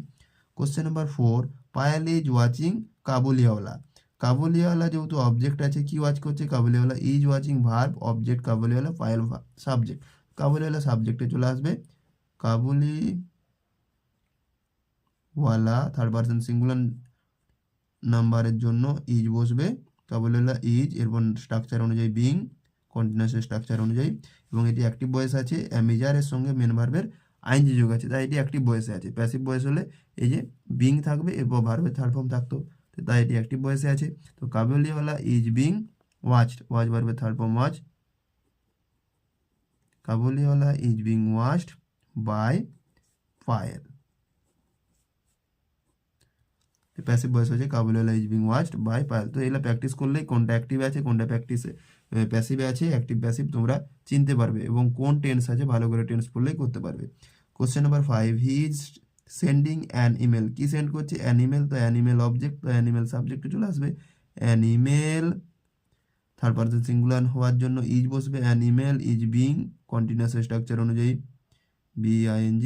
Question number 4, Payel is watching Kabuliwala. Kabuliwala যেহেতু অবজেক্ট আছে, কি ওয়াচ করছে, Kabuliwala, is watching verb, object Kabuliwala, Payel subject. Kabuliwala সাবজেক্টে চলে আসবে, কাবুলিওয়ালা থার্ড পারসন সিঙ্গুলার নাম্বারের জন্য ইজ বসবে, কাবুলিওয়ালা ইজ, এরপর স্ট্রাকচার অনুযায়ী বিং, কন্টিনিউয়াস স্ট্রাকচার অনুযায়ী, এবং এটি অ্যাক্টিভ ভয়েস আছে, অ্যামিজারের সঙ্গে মেন ভার্বের আইএনজি যোগ আছে, তাই এটি অ্যাক্টিভ ভয়েসে আছে। প্যাসিভ ভয়েস হলে এই যে বিং থাকবে, এরপর ভার্বের থার্ড ফর্ম থাকতো, তো তাই এটি অ্যাক্টিভ ভয়েসে আছে। তো Kabuliwala is being watched, watch ভার্বের third form watch, Kabuliwala is being watched by Payel. Passive voice হচ্ছে Kabuliwala is being watched by Payel. তো এগুলো প্র্যাকটিস করলেই কোনটা অ্যাক্টিভ আছে, কোনটা প্যাসিভে আছে, অ্যাক্টিভ প্যাসিভ তোমরা চিনতে পারবে, এবং কোন টেন্স আছে ভালো করে টেন্স পড়লেই করতে পারবে। Question number 5, he is sending an email. কি সেন্ড করছে, অ্যান ইমেল, তো অ্যানিমেল অবজেক্ট, তো অ্যানিমেল সাবজেক্টে চলে আসবে, অ্যানিমেল থার্ড পারসন সিঙ্গুলার হওয়ার জন্য ইজ বসবে, animal is being continuous structure অনুযায়ী BING,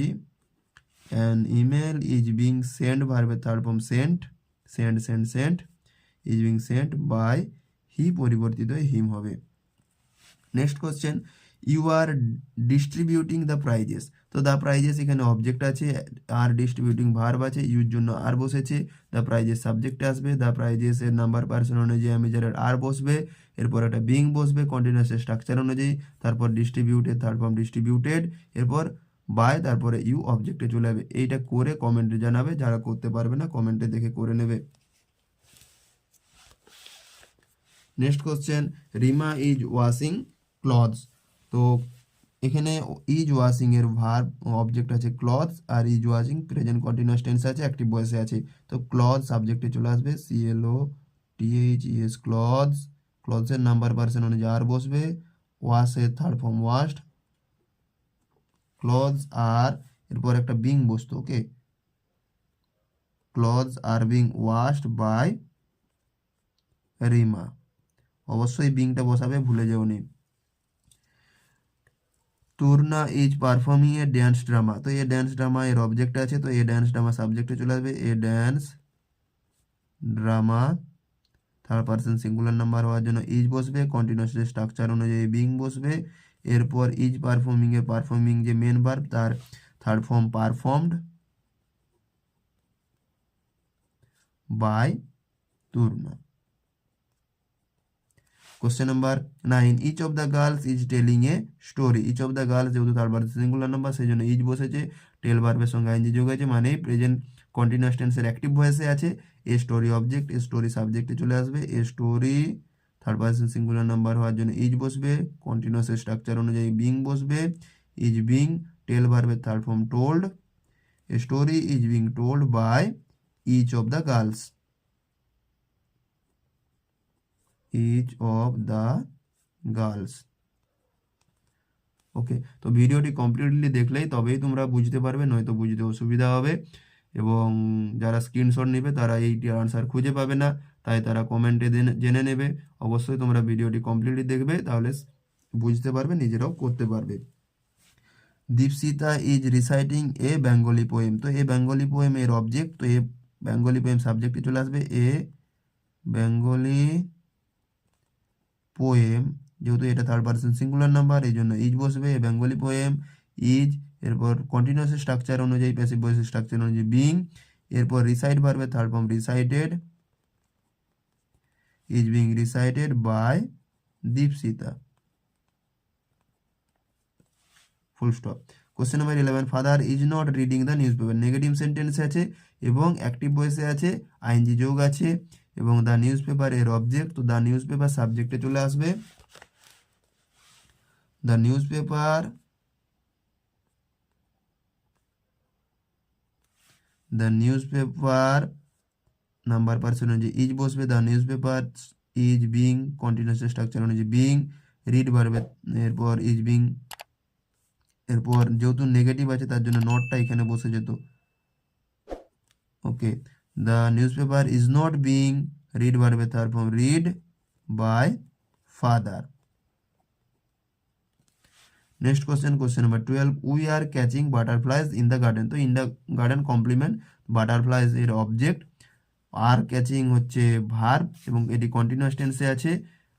an email is being send ভার্বের third form sent, sent is being sent by he পরিবর্তিত হয়ে হিম হবে। Next question, you are distributing the prizes. তো দ্য প্রাইজেস এখানে অবজেক্ট আছে, আর ডিস্ট্রিবিউটিং ভার্ব আছে, ইউর জন্য আর বসেছে, দ্য প্রাইজেস সাবজেক্টে আসবে, দ্য প্রাইজেস এর নাম্বার পার্সন অনুযায়ী অ্যামিজারের আর বসবে, এরপর একটা বিং বসবে কন্টিনিউয়াস স্ট্রাকচার অনুযায়ী, তারপর ডিস্ট্রিবিউটেড থার্ড ফর্ম ডিস্ট্রিবিউটেড, এরপর বাই, তারপরে ইউ অবজেক্টে চলে যাবে। এইটা করে কমেন্টে জানাবে, যারা করতে পারবে না কমেন্টে দেখে করে নেবে। Next question, Rima is washing clothes. তো এখানে ইজ ওয়াশিং এর ভার্ব অবজেক্ট আছে ক্লথস, আর is washing present continuous tense আছে, অ্যাক্টিভ ভয়েসে আছে। তো ক্লথ সাবজেক্টে চলে আসবে, CLOTHES ক্লথস, ক্লথসের নাম্বার পার্সন অনুযায়ী আর বসবে, ওয়াশের third form washed, clothes are, এরপর একটা বিং বসতো, okay, clothes are being washed by Rima, অবশ্যই বিংটা বসাবে, ভুলে যাওনি। Turna is performing a dance drama. তো এ ড্যান্স ড্রামা এর অবজেক্ট আছে, তো এ ড্যান্স ড্রামা সাবজেক্টে চলে আসবে, a dance drama. Third person singular number হওয়ার জন্য ইজ বসবে, কন্টিনিউয়াস স্ট্রাকচার অনুযায়ী বিং বসবে। এরপর ইজ পারফর্মিং এর পারফর্মিং যে মেন ভার্ব তার third form performed by Turna. Question number 9, each of the girls is telling a story. Each of the girls যেহেতু থার্ড পার্সন সিঙ্গুলার নাম্বার সেই জন্য ইজ বসেছে, টেল ভার্বের সঙ্গে আইএনজি যোগ হয়েছে, মানে প্রেজেন্ট কন্টিনিউয়াস টেন্সের অ্যাক্টিভ ভয়েসে আছে। A story object, a story সাবজেক্টে চলে আসবে, a story third person singular number হওয়ার জন্য ইজ বসবে, কন্টিনিউয়াস স্ট্রাকচার অনুযায়ী বিং বসবে, ইজ বিং টেল ভার্বের third form told, a story is being told by each of the girls, each of the girls. Okay, তো ভিডিওটি কমপ্লিটলি দেখলেই তবেই তোমরা বুঝতে পারবে, নয়তো বুঝতে অসুবিধা হবে। এবং যারা স্ক্রিনশট নেবে তারা এইটির আনসার খুঁজে পাবে না, তাই তারা কমেন্টে জেনে নেবে। অবশ্যই তোমরা ভিডিওটি কমপ্লিটলি দেখবে, তাহলে বুঝতে পারবে, নিজেরাও করতে পারবে। Dipsita is reciting A Bengali poem. তো এ বেঙ্গলি পোয়েম এর অবজেক্ট, তো এ বেঙ্গলি পোয়েম সাবজেক্টে চলে আসবে, এ বেঙ্গলি পোয়েম যেহেতু এটা থার্ড পার্সন সিঙ্গুলার নাম্বার এই জন্য ইজ বসবে, এ বেঙ্গলি পোয়েম ইজ, এরপর কন্টিনিউয়াস স্ট্রাকচার অনুযায়ী প্যাসিভ ভয়েস স্ট্রাকচার অনুযায়ী বিং, এরপর রিসাইট ভার্বের third form recited, is being recited by Dipshita, full stop. Question number 11, father is not reading the newspaper. Negative সেন্টেন্সে আছে এবং অ্যাক্টিভ ভয়েসে আছে, আইএনজি যোগ আছে, এবং দ্য নিউজ পেপার এর অবজেক্ট, তো দ্য নিউজ পেপার সাবজেক্টে চলে আসবে, the news paper, the news paper number person অনুযায়ী ইজ বসবে, the newspaper is being continuous structure অনুযায়ী বিং, রিড ভার্বে এরপর ইজ বিং, এরপর যেহেতু নেগেটিভ আছে তার জন্য নটটা এখানে বসে যেত। Okay, the newspaper is not being read ভার্বে তার form read by father. Next question, question number 12, we are catching butterflies in the garden. তো in the garden complement, butterflies এর অবজেক্ট, আর ক্যাচিং হচ্ছে ভার্ব এবং এটি কন্টিনিউয়াস টেন্সে আছে,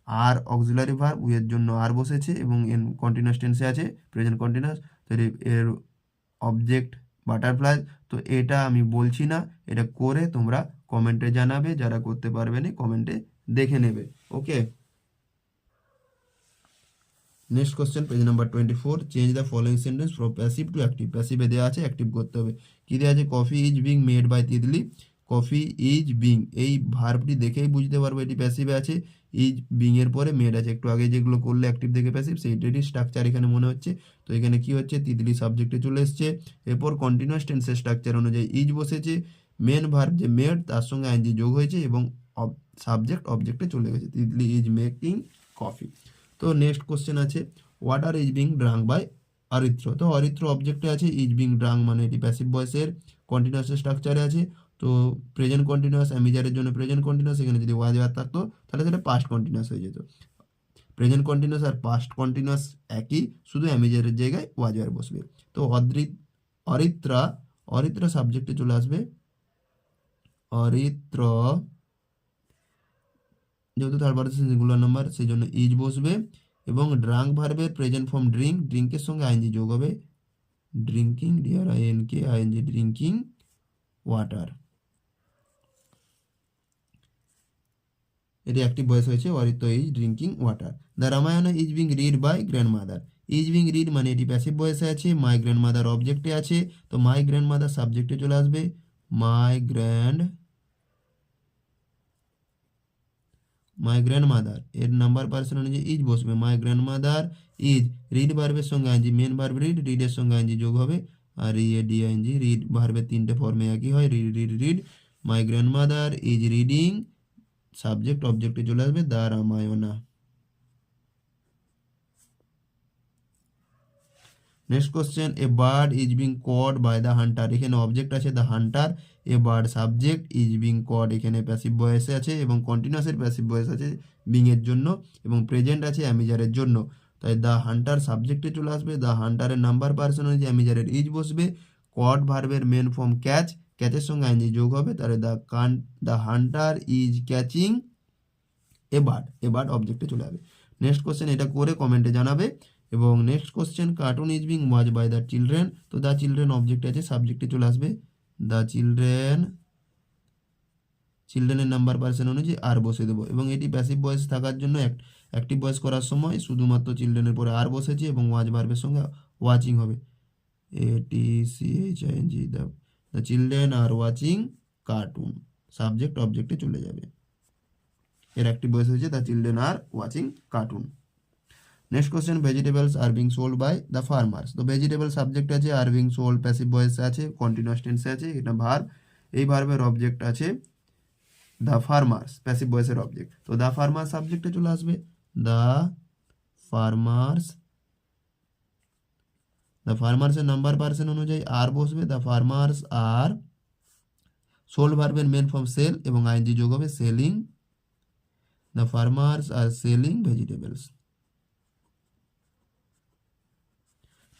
আর অক্সিলারি ভার্ব উই এর জন্য আর বসেছে এবং এন কন্টিনিউয়াস টেন্সে আছে, প্রেজেন্ট কন্টিনিউয়াস, তো এর অবজেক্ট বাটারফ্লাই। তো এটা আমি বলছি না, এটা করে তোমরা কমেন্টে জানাবে, যারা করতে পারবে না কমেন্টে দেখে নেবে। Okay, next question, page number 24, change the following sentence from passive to active. প্যাসিভে দেওয়া আছে, অ্যাক্টিভ করতে হবে। কী দেওয়া আছে, coffee is being made by Titli, coffee is being, এই ভার্বটি দেখেই বুঝতে পারবো এটি প্যাসিভে আছে, ইজ বিং এর পরে মেড আছে, একটু আগে যেগুলো করলে অ্যাক্টিভ দেখে প্যাসিভ সেইটারই স্ট্রাকচার এখানে মনে হচ্ছে। তো এখানে কি হচ্ছে, তিতলি সাবজেক্টে চলে এসছে, এরপর কন্টিনিউয়াস টেন্সের স্ট্রাকচার অনুযায়ী ইজ বসেছে, মেন ভার্ব যে মেড তার সঙ্গে আইএনজি যোগ হয়েছে এবং সাবজেক্ট অবজেক্টে চলে গেছে, তিতলি ইজ মেকিং কফি। তো নেক্সট কোশ্চেন আছে, water is being drunk by Aritra. তো অরিত্র অবজেক্টে আছে, ইজ বিং ড্রাঙ্ক মানে এটি প্যাসিভ ভয়েসের কন্টিনিউয়াস স্ট্রাকচারে আছে। তো প্রেজেন্ট কন্টিনিউয়াস, অ্যামিজারের জন্য প্রেজেন্ট কন্টিনিউয়াস, এখানে যদি ওয়াজ বার থাকতো তাহলে সেটা পাস্ট কন্টিনিউয়াস হয়ে যেত। প্রেজেন্ট কন্টিনিউয়াস আর পাস্ট কন্টিনিউয়াস একই, শুধু অ্যামিজারের জায়গায় ওয়াজ বার বসবে। তো অরিত্রা, অরিত্রা সাবজেক্টে চলে আসবে, অরিত্র যেহেতু থার্ড পার্সন সিঙ্গুলার নাম্বার সেই জন্য ইজ বসবে, এবং ড্রাঙ্ক ভার্বের প্রেজেন্ট ফর্ম ড্রিঙ্ক, ড্রিঙ্কের সঙ্গে আইএনজি যোগ হবে, drinking DRINK ING drinking water, এটি অ্যাক্টিভ ভয়েস হয়েছে, Aritra is drinking water. The Ramayana is being read by grandmother, is being read মানে এটি প্যাসিভ ভয়েসে আছে, মাই গ্র্যান্ডমাদার অবজেক্টে আছে, তো মাই গ্র্যান্ডমাদার সাবজেক্টে চলে আসবে, মাই গ্র্যান্ডমাদার এর নাম্বার পার্সন অনুযায়ী ইজ বসবে, মাই গ্র্যান্ডমাদার ইজ, রিড ভার্বের সঙ্গে আইএনজি মেন ভার্ব রিড, রিডের সঙ্গে আইএনজি যোগ হবে, আর ING, রিড ভার্বের তিনটে ফর্মে একই হয়, read. My grandmother is reading, subject অবজেক্টে চলে আসবে the Ramayana. Next question, a bird is being caught by the hunter, এখানে অবজেক্ট আছে the hunter, a bird subject, is being caught এখানে প্যাসিভ ভয়েসে আছে এবং কন্টিনিউয়াসের প্যাসিভ ভয়েস আছে বিং এর জন্য, এবং প্রেজেন্ট আছে অ্যামিজারের জন্য। তো তাই দ্য হান্টার সাবজেক্টে চলে আসবে, দ্য হান্টারের নাম্বার পার্সন অনুযায়ী অ্যামিজারের ইজ বসবে, কট ভার্বের মেন ফর্ম ক্যাচ, ক্যাচের সঙ্গে আইনজি যোগ হবে, তাহলে the hunter is catching a bird অবজেক্টে চলে যাবে। নেক্সট কোশ্চেন, এটা করে কমেন্টে জানাবে। এবং next question, cartoon is being watch by the children. তো দ্য চিলড্রেন অবজেক্টে আছে, সাবজেক্টে চলে আসবে, দ্য চিলড্রেনের নাম্বার পার্সন অনুযায়ী আর বসে দেবো। এবং এটি প্যাসিভ ভয়েস থাকার জন্য অ্যাক্টিভ ভয়েস করার সময় শুধুমাত্র চিলড্রেনের পরে আর বসেছে এবং ওয়াচ ভার্বের সঙ্গে ওয়াচিং হবে, ATCHING, the children are watching cartoon, subject অবজেক্টে চলে যাবে। এর অ্যাক্টিভ ভয়েস হয়েছে the children are watching cartoon. Next question, vegetables are being sold by the farmers. তো ভেজিটেবল সাবজেক্ট আছে, are being sold passive voice আছে, কন্টিনিউয়াস টেন্সে আছে, এটা ভার্ব। এই ভার্বের অবজেক্ট আছে দ্য ফার্মার্স, প্যাসিভ ভয়েসের অবজেক্ট। তো দ্য ফার্মার্স সাবজেক্টে চলে আসবে, দ্য ফার্মার্সের নাম্বার পার্সন অনুযায়ী আর বসবে, দ্য ফার্মার্স আর সোল্ড ভার্বের মেন ফর্ম সেল এবং আইনজি যোগ হবে, selling, the farmers are selling vegetables.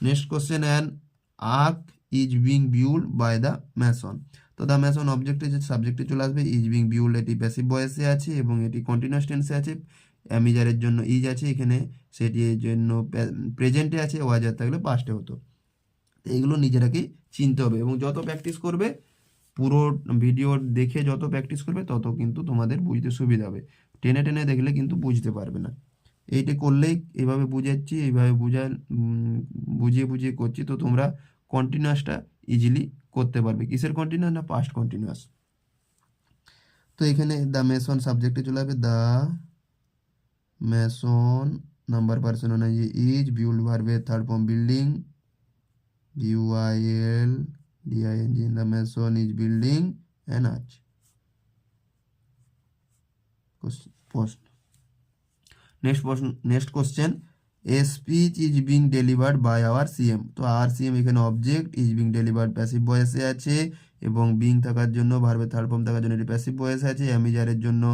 Next question, an arch is being built by the mason. তো দ্য ম্যাসন অবজেক্টে যে সাবজেক্টে চলে আসবে, ইজ বিং বিউল্ড এটি প্যাসিভ ভয়েসে আছে এবং এটি কন্টিনিউয়াস টেন্সে আছে, অ্যামিজারের জন্য ইজ আছে এখানে, সেটির জন্য প্রেজেন্টে আছে, ওয়াজার থাকলে পাস্টে হতো। এগুলো নিজেরাকেই চিনতে হবে এবং যত প্র্যাকটিস করবে, পুরো ভিডিও দেখে যত প্র্যাকটিস করবে তত কিন্তু তোমাদের বুঝতে সুবিধা হবে। টেনে টেনে দেখলে কিন্তু বুঝতে পারবে না। এইটা করলেই এইভাবে বুঝাচ্ছি, এইভাবে বুঝিয়ে বুঝিয়ে করছি, তো তোমরা কন্টিনিউয়াসটা ইজিলি করতে পারবে। কিসের কন্টিনিউয়াস না পাস্ট কন্টিনিউয়াস। তো এখানে দ্য মেসন সাবজেক্টে চলে আসবে, দ্য মেসন নাম্বার পার্সন অনুযায়ী ইজ, বিউল্ড ভার্বের third form building, BUILDING, the mason is building an arch. Next question, a speech is being delivered by our CM। তো আওয়ার CM এখানে object, is being delivered passive ভয়েসে আছে এবং বিং থাকার জন্য, ভার্বের থার্ড ফর্ম থাকার জন্য এটি প্যাসিভ ভয়েসে আছে, অ্যামিজারের জন্য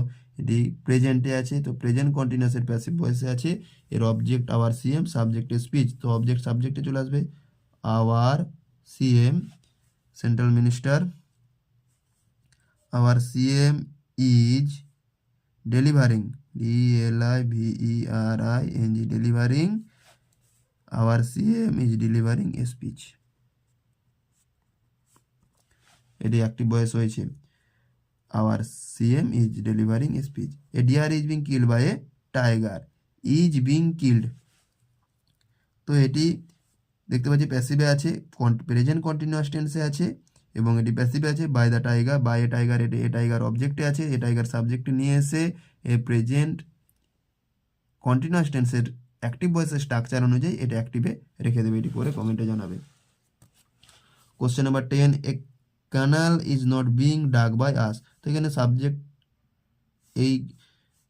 এটি প্রেজেন্টে আছে, তো প্রেজেন্ট কন্টিনিউয়াসের প্যাসিভ ভয়েসে আছে। এর অবজেক্ট আওয়ার CM, সাবজেক্টে স্পিচ। তো অবজেক্ট সাবজেক্টে চলে আসবে, our CM central minister, our CM is delivering, DELIVERING, delivering, our CM is delivering a speech. এটি অ্যাক্টিভ ভয়েস হয়েছে, our CM is delivering a speech. A deer is being killed by a tiger, is being killed. তো এটি দেখতে পাচ্ছি প্যাসিভে আছে, প্রেজেন্ট কন্টিনিউয়াস টেন্সে আছে এবং এটি প্যাসিভে আছে, by the tiger, by a tiger, এটি এ টাইগার অবজেক্টে আছে, এ টাইগার সাবজেক্টে নিয়ে এসে এ প্রেজেন্ট কন্টিনিউয়াস টেন্সের অ্যাক্টিভ ভয়েসের স্ট্রাকচার অনুযায়ী এটা অ্যাক্টিভে রেখে দেবে। এটি করে কমেন্টে জানাবে। Question number 10, a canal is not being dug by us. তো এখানে সাবজেক্ট, এই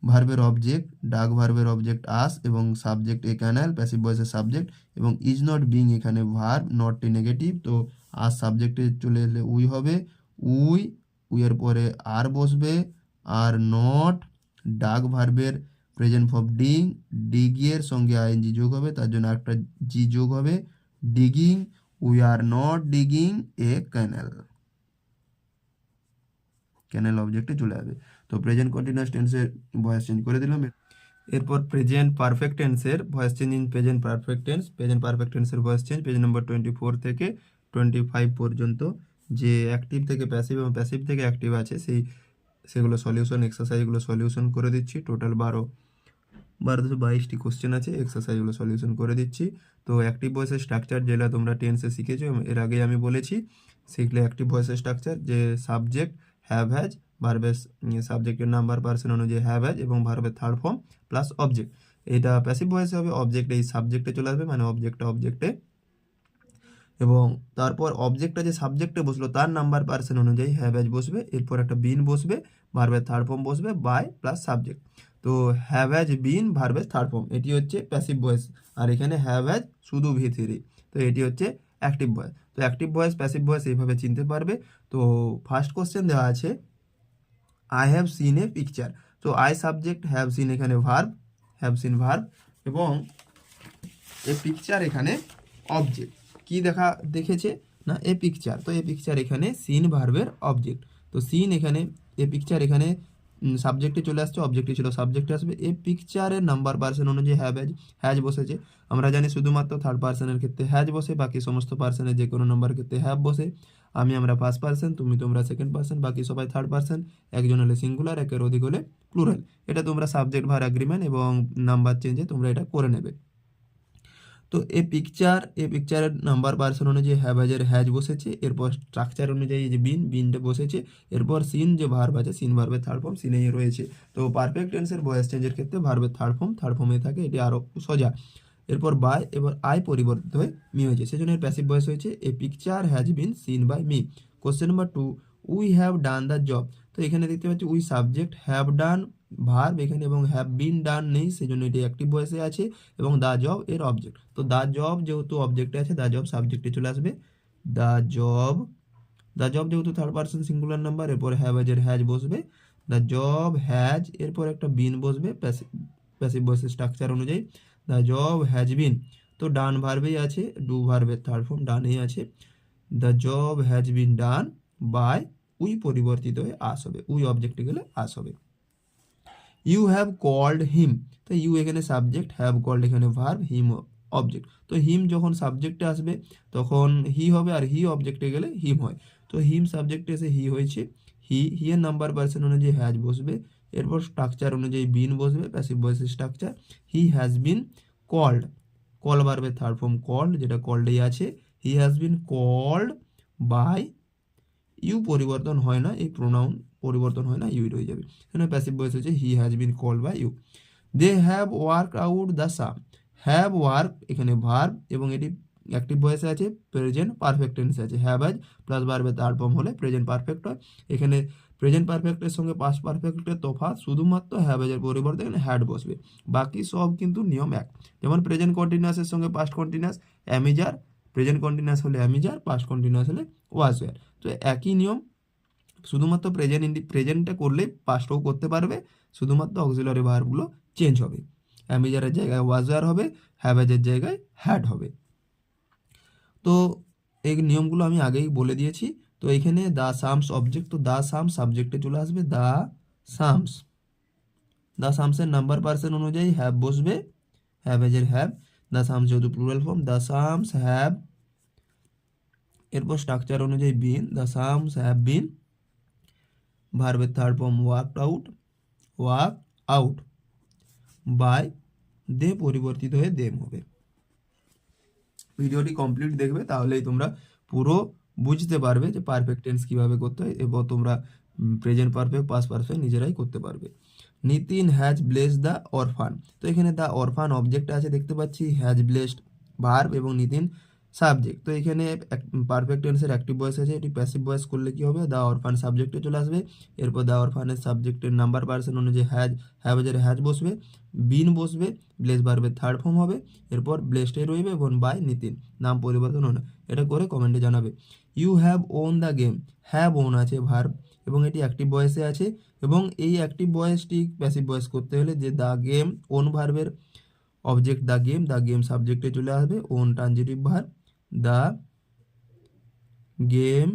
ভার্বের অবজেক্ট, ডাক ভার্বের অবজেক্ট আস এবং সাবজেক্ট এ ক্যানাল, প্যাসিভ ভয়েসের সাবজেক্ট এবং ইজ নট বিং এখানে ভার্ব, নটটি নেগেটিভ, তো আস সাবজেক্টে চলে এলে উই হবে, উইয়ের পরে আর বসবে, আর নট ডাক ভার্বের প্রেজেন্ট ফর্ম ডিগের সঙ্গে আইএনজি যোগ হবে, তার জন্য একটা জি যোগ হবে, digging, we are not digging a canal অবজেক্টে চলে আসবে। তো প্রেজেন্ট কন্টিনিউয়াস টেন্সের ভয়েস চেঞ্জ করে দিলাম। এরপর প্রেজেন্ট পারফেক্ট টেন্সের voice change in present perfect টেন্সের ভয়েস চেঞ্জ পেজ নম্বর 24 থেকে 25 পর্যন্ত, যে অ্যাক্টিভ থেকে প্যাসিভ এবং প্যাসিভ থেকে অ্যাক্টিভ আছে সেগুলো সলিউশন, এক্সারসাইজগুলো সলিউশন করে দিচ্ছি। টোটাল 22টি কোশ্চেন আছে, এক্সারসাইজগুলো সলিউশন করে দিচ্ছি। তো অ্যাক্টিভ ভয়েসের স্ট্রাকচার যেটা তোমরা টেন্সে শিখেছো, এর আগে আমি বলেছি, শিখলে অ্যাক্টিভ ভয়েসের স্ট্রাকচার, যে সাবজেক্ট হ্যাভ হ্যাজ, ভার্বের সাবজেক্টের নাম্বার পার্সন অনুযায়ী হ্যাভ হ্যাজ এবং ভার্বের থার্ড ফর্ম প্লাস অবজেক্ট। এটা প্যাসিভ ভয়েসে হবে, অবজেক্ট এই সাবজেক্টে চলে আসবে, মানে অবজেক্টে, এবং তারপর অবজেক্টটা যে সাবজেক্টে বসলো তার নাম্বার পার্সন অনুযায়ী হ্যাভ হ্যাজ বসবে, এরপর একটা বিন বসবে, ভার্বের থার্ড ফর্ম বসবে, বাই প্লাস সাবজেক্ট। তো হ্যাভ হ্যাজ বিন ভার্বের থার্ড ফর্ম, এটি হচ্ছে প্যাসিভ ভয়েস, আর এখানে হ্যাভ হ্যাজ শুধু V3, তো এটি হচ্ছে অ্যাক্টিভ ভয়েস। তো অ্যাক্টিভ ভয়েস, প্যাসিভ ভয়েস এইভাবে চিনতে পারবে। তো ফার্স্ট কোশ্চেন দেওয়া আছে, I have seen a picture. তো আই সাবজেক্ট, হ্যাভ সিন এখানে ভার্ব, হ্যাভ সিন ভার্ব, এবং এ পিকচার এখানে অবজেক্ট কি দেখেছে না এ পিকচার, তো এ পিকচার এখানে সিন ভার্বের অবজেক্ট। তো সিন এখানে এ পিকচার এখানে সাবজেক্টে চলে আসছে, অবজেক্টে ছিল সাবজেক্টে আসবে। এ পিকচারের নাম্বার পার্সন অনুযায়ী হ্যাজ বসেছে। আমরা জানি শুধুমাত্র থার্ড পার্সনের ক্ষেত্রে হ্যাজ বসে, বাকি সমস্ত পার্সনের যে কোনো নাম্বার ক্ষেত্রে হ্যাভ বসে। আমরা ফার্স্ট পার্সন, তোমরা সেকেন্ড পার্সন, বাকি সবাই থার্ড পার্সন। একজন হলে সিঙ্গুলার, একের অধিক হলে প্লুরাল। এটা তোমরা সাবজেক্ট ভার অ্যাগ্রিমেন্ট এবং নাম্বার চেঞ্জে তোমরা এটা করে নেবে। তো এ পিকচারের নাম্বার পার্সন অনুযায়ী হ্যাজ বসেছে, এরপর স্ট্রাকচার অনুযায়ী যে বিনটা বসেছে, এরপর সিন যে ভার্ব আছে সিন ভার্বের থার্ড ফর্ম সিনেই রয়েছে। তো পারফেক্ট টেন্সের ভয়েস চেঞ্জের ক্ষেত্রে ভার্বের থার্ড ফর্মে থাকে, এটি আরও সোজা। এরপর বাই, এবার আই পরিবর্তিত হয়ে মি হয়েছে, সেজন্য এর প্যাসিভ ভয়েস হয়েছে a picture has been seen by me. Question number 2, we have done the job. তো এখানে দেখতে পাচ্ছি we subject, have done verb এখানে, এবং হ্যাভ বিন ডান নেই, সেজন্য এটি অ্যাক্টিভ ভয়েসে আছে, এবং দ্য জব এর অবজেক্ট। তো দ্য জব যেহেতু অবজেক্টে আছে, দ্য জব সাবজেক্টে চলে আসবে। দ্য জব যেহেতু থার্ড পার্সন সিঙ্গুলার নাম্বার, এরপর হ্যাজ বসবে। দ্য জব হ্যাজ, এরপর একটা বিন বসবে প্যাসিভ ভয়েসের স্ট্রাকচার অনুযায়ী। দ্য জব হ্যাজ বিন, তো ডান ভার্বেই আছে, ডু ভার্বের থার্ড ফর্ম ডানেই আছে। The job has been done by, we পরিবর্তিত হয়ে আস হবে, উই অবজেক্টে গেলে আস হবে। ইউ হ্যাভ কল্ড হিম, তো ইউ এখানে সাবজেক্ট, হ্যাভ কল্ড এখানে ভার্ব, হিম অবজেক্ট। তো হিম যখন সাবজেক্টে আসবে তখন হি হবে, আর হি অবজেক্টে গেলে হিম হয়। তো হিম সাবজেক্টে এসে হি হয়েছে, হি এর নাম্বার পার্সন অনুযায়ী হ্যাজ বসবে, এরপর স্ট্রাকচার অনুযায়ী বিন বসবে, প্যাসিভ ভয়েসের structure. He has been called, call ভার্বের থার্ড ফর্ম কল্ড, যেটা কল্ডেই আছে। He has been called by, you পরিবর্তন হয় না, এই প্রোনাউন পরিবর্তন হয় না, ইউই রয়ে যাবে। এখানে প্যাসিভ ভয়েস হচ্ছে he has been called by you. They have work out the sum, have work এখানে ভার্ব, এবং এটি অ্যাক্টিভ ভয়েসে আছে, প্রেজেন্ট পারফেক্ট টেন্সে আছে। হ্যাভ হ্যাজ প্লাস ভার্বের থার্ড ফর্ম হলে প্রেজেন্ট পারফেক্ট হয়। এখানে প্রেজেন্ট পারফেক্টের সঙ্গে পাস্ট পারফেক্টের তফাৎ শুধুমাত্র হ্যাভ হ্যাজের পরিবর্তে এখানে হ্যাড বসবে, বাকি সব কিন্তু নিয়ম এক। যেমন প্রেজেন্ট কন্টিনিউয়াসের সঙ্গে past continuous am is are, present continuous হলে অ্যামিজার, পাস্ট কন্টিনিউয়াস হলে ওয়াজ ওয়্যার। তো একই নিয়ম, শুধুমাত্র প্রেজেন্টটা করলেই পাস্টও করতে পারবে, শুধুমাত্র অক্সিলারি ভার্বগুলো চেঞ্জ হবে। অ্যামিজারের জায়গায় ওয়াজ ওয়্যার হবে, হ্যাভেজের জায়গায় হ্যাড হবে। তো এই নিয়মগুলো আমি আগেই বলে দিয়েছি। তো এখানে দ্য সামস অবজেক্ট, তো দ্য সামস সাবজেক্টে চলে আসবে, দ্য সামসের নাম্বার পার্সন অনুযায়ী হ্যাভ বসবে, হ্যাভেজের হ্যাভ। দ্য সামস যেহেতু plural form, the sums have, এরপর স্ট্রাকচার অনুযায়ী been, the sums have been, ভার্বের third form work out by, they পরিবর্তিত হয়ে দেম হবে। ভিডিওটি কমপ্লিট দেখবে, তাহলেই তোমরা পুরো বুঝতে পারবে যে পারফেক্ট টেন্স কীভাবে করতে হয়, এবং তোমরা প্রেজেন্ট পারফেক্ট পাস্ট পারফেক্ট নিজেরাই করতে পারবে। নিতিন হ্যাজ ব্লেসড দ্য অরফান, তো এখানে দ্য অরফান অবজেক্ট আছে দেখতে পাচ্ছি, হ্যাজ ব্লেসড ভার্ব এবং নিতিন সাবজেক্ট। তো এখানে পারফেক্ট টেন্সের অ্যাক্টিভ ভয়েস আছে, এটি প্যাসিভ ভয়েস করলে কি হবে, দ্য অরফান সাবজেক্টে চলে আসবে, এরপর দ্য অরফানের সাবজেক্টের নাম্বার পার্সন অনুযায়ী হ্যাভেজের হ্যাজ বসবে, বিন বসবে, ব্লেস ভার্বের থার্ড ফর্ম হবে, এরপর ব্লেসডে রইবে এবং বাই নিতিন, নাম পরিবর্তন হয় না। এটা করে কমেন্টে জানাবে। You have won the game, have won আছে ভার্ব, এবং এটি অ্যাক্টিভ ভয়েসে আছে, এবং এই অ্যাক্টিভ ভয়েসটি প্যাসিভ ভয়েস করতে হলে যে দ্য গেম, ওন ভার্বের অবজেক্ট দ্য গেম সাবজেক্টে চলে আসবে, won transitive verb, the game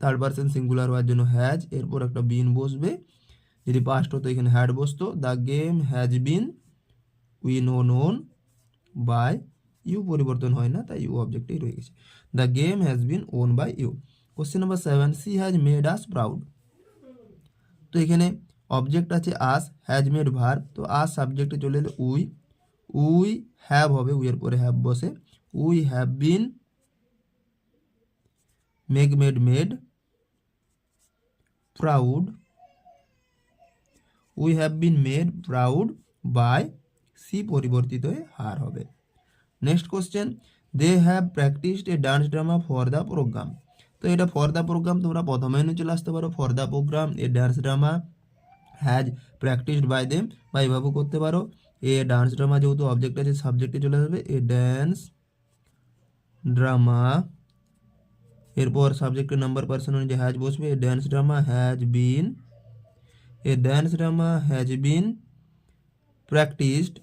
third person singular হওয়ার জন্য হ্যাজ, এরপর একটা বিন বসবে, যদি পাস্ট হতো এখানে হ্যাড বসতো। The game has been won by, you পরিবর্তন হয় না, তাই ইউ অবজেক্টেই রয়ে গেছে। The game has been won by you. Question number 7, she has made us proud, তো এখানে অবজেক্ট আছে আস, হ্যাজ মেড ভার্ব, তো আস সাবজেক্টে চলে এলে উই হ্যাভ হবে, উইয়ের পরে হ্যাভ বসে, we have been made proud, we have been made proud by, she পরিবর্তিত হয়ে হার হবে। Next question, they have practised a dance drama for the programme, তো এটা ফর দ্য প্রোগ্রাম তোমরা প্রথমে নিয়ে চলে আসতে পারো, for the programme a dance drama has practised by them, বা এইভাবে করতে পারো, এ ডান্স ড্রামা যেহেতু অবজেক্ট আছে সাবজেক্টে চলে আসবে, এ ড্যান্স ড্রামা, এরপর সাবজেক্টের নাম্বার পার্সন অনুযায়ী হ্যাজ বসবে, a dance drama has been practised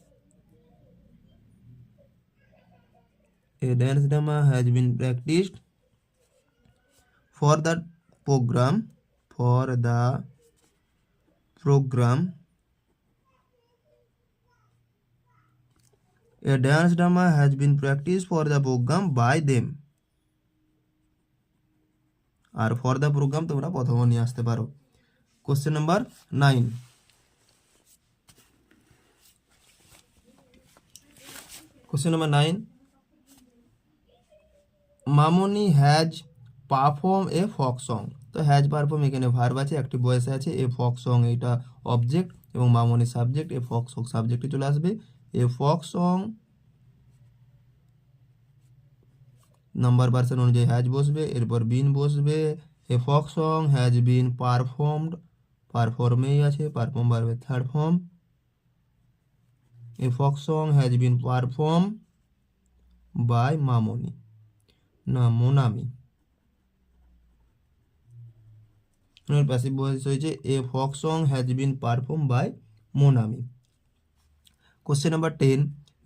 A dance drama has been practiced for the program. A dance drama has been practiced for the program by them. আর ফর দ্য প্রোগ্রাম তোমরা প্রথমে নিয়ে আসতে পারো। Question number 9। Question number 9, Mamoni has perform a folk song. তো হ্যাজ পারফর্ম এখানে ভার্ব আছে, একটি বয়সে আছে, এ ফক সং এটা অবজেক্ট এবং মামনি সাবজেক্ট, এ ফক সং সাবজেক্টে চলে আসবে। A folk song number person অনুযায়ী হ্যাজ বসবে, এরপর বিন বসবে। A folk song has been performed, পারফর্মেই আছে, পারফর্ম ভার্বের third form. A folk song has been perform by Mamoni, না মোনামি। প্যাসিভ ভয়েস হয়েছে a folk song has been perform by Monami. Question number 10,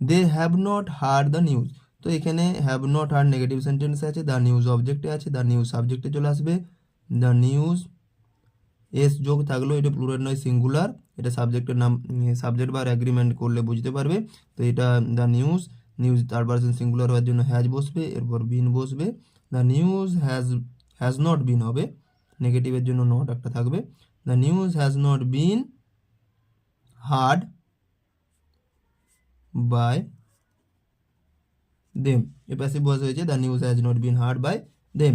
they have not heard the news. তো এখানে হ্যাভ নট হার্ড নেগেটিভ সেন্টেন্সে আছে, দ্য নিউজ অবজেক্টে আছে, দ্য নিউজ সাবজেক্টে চলে আসবে। দ্য নিউজ এস যোগ থাকলেও এটা প্লুরাল নয়, সিঙ্গুলার। এটা সাবজেক্টের নাম, সাবজেক্ট বা অ্যাগ্রিমেন্ট করলে বুঝতে পারবে। তো এটা the news, news third person singular হওয়ার জন্য হ্যাজ বসবে, এরপর বিন বসবে। The news has not been হবে, নেগেটিভের জন্য নট একটা থাকবে। The news has not been heard by them. A passive voice হয়েছে the news has not been heard by them.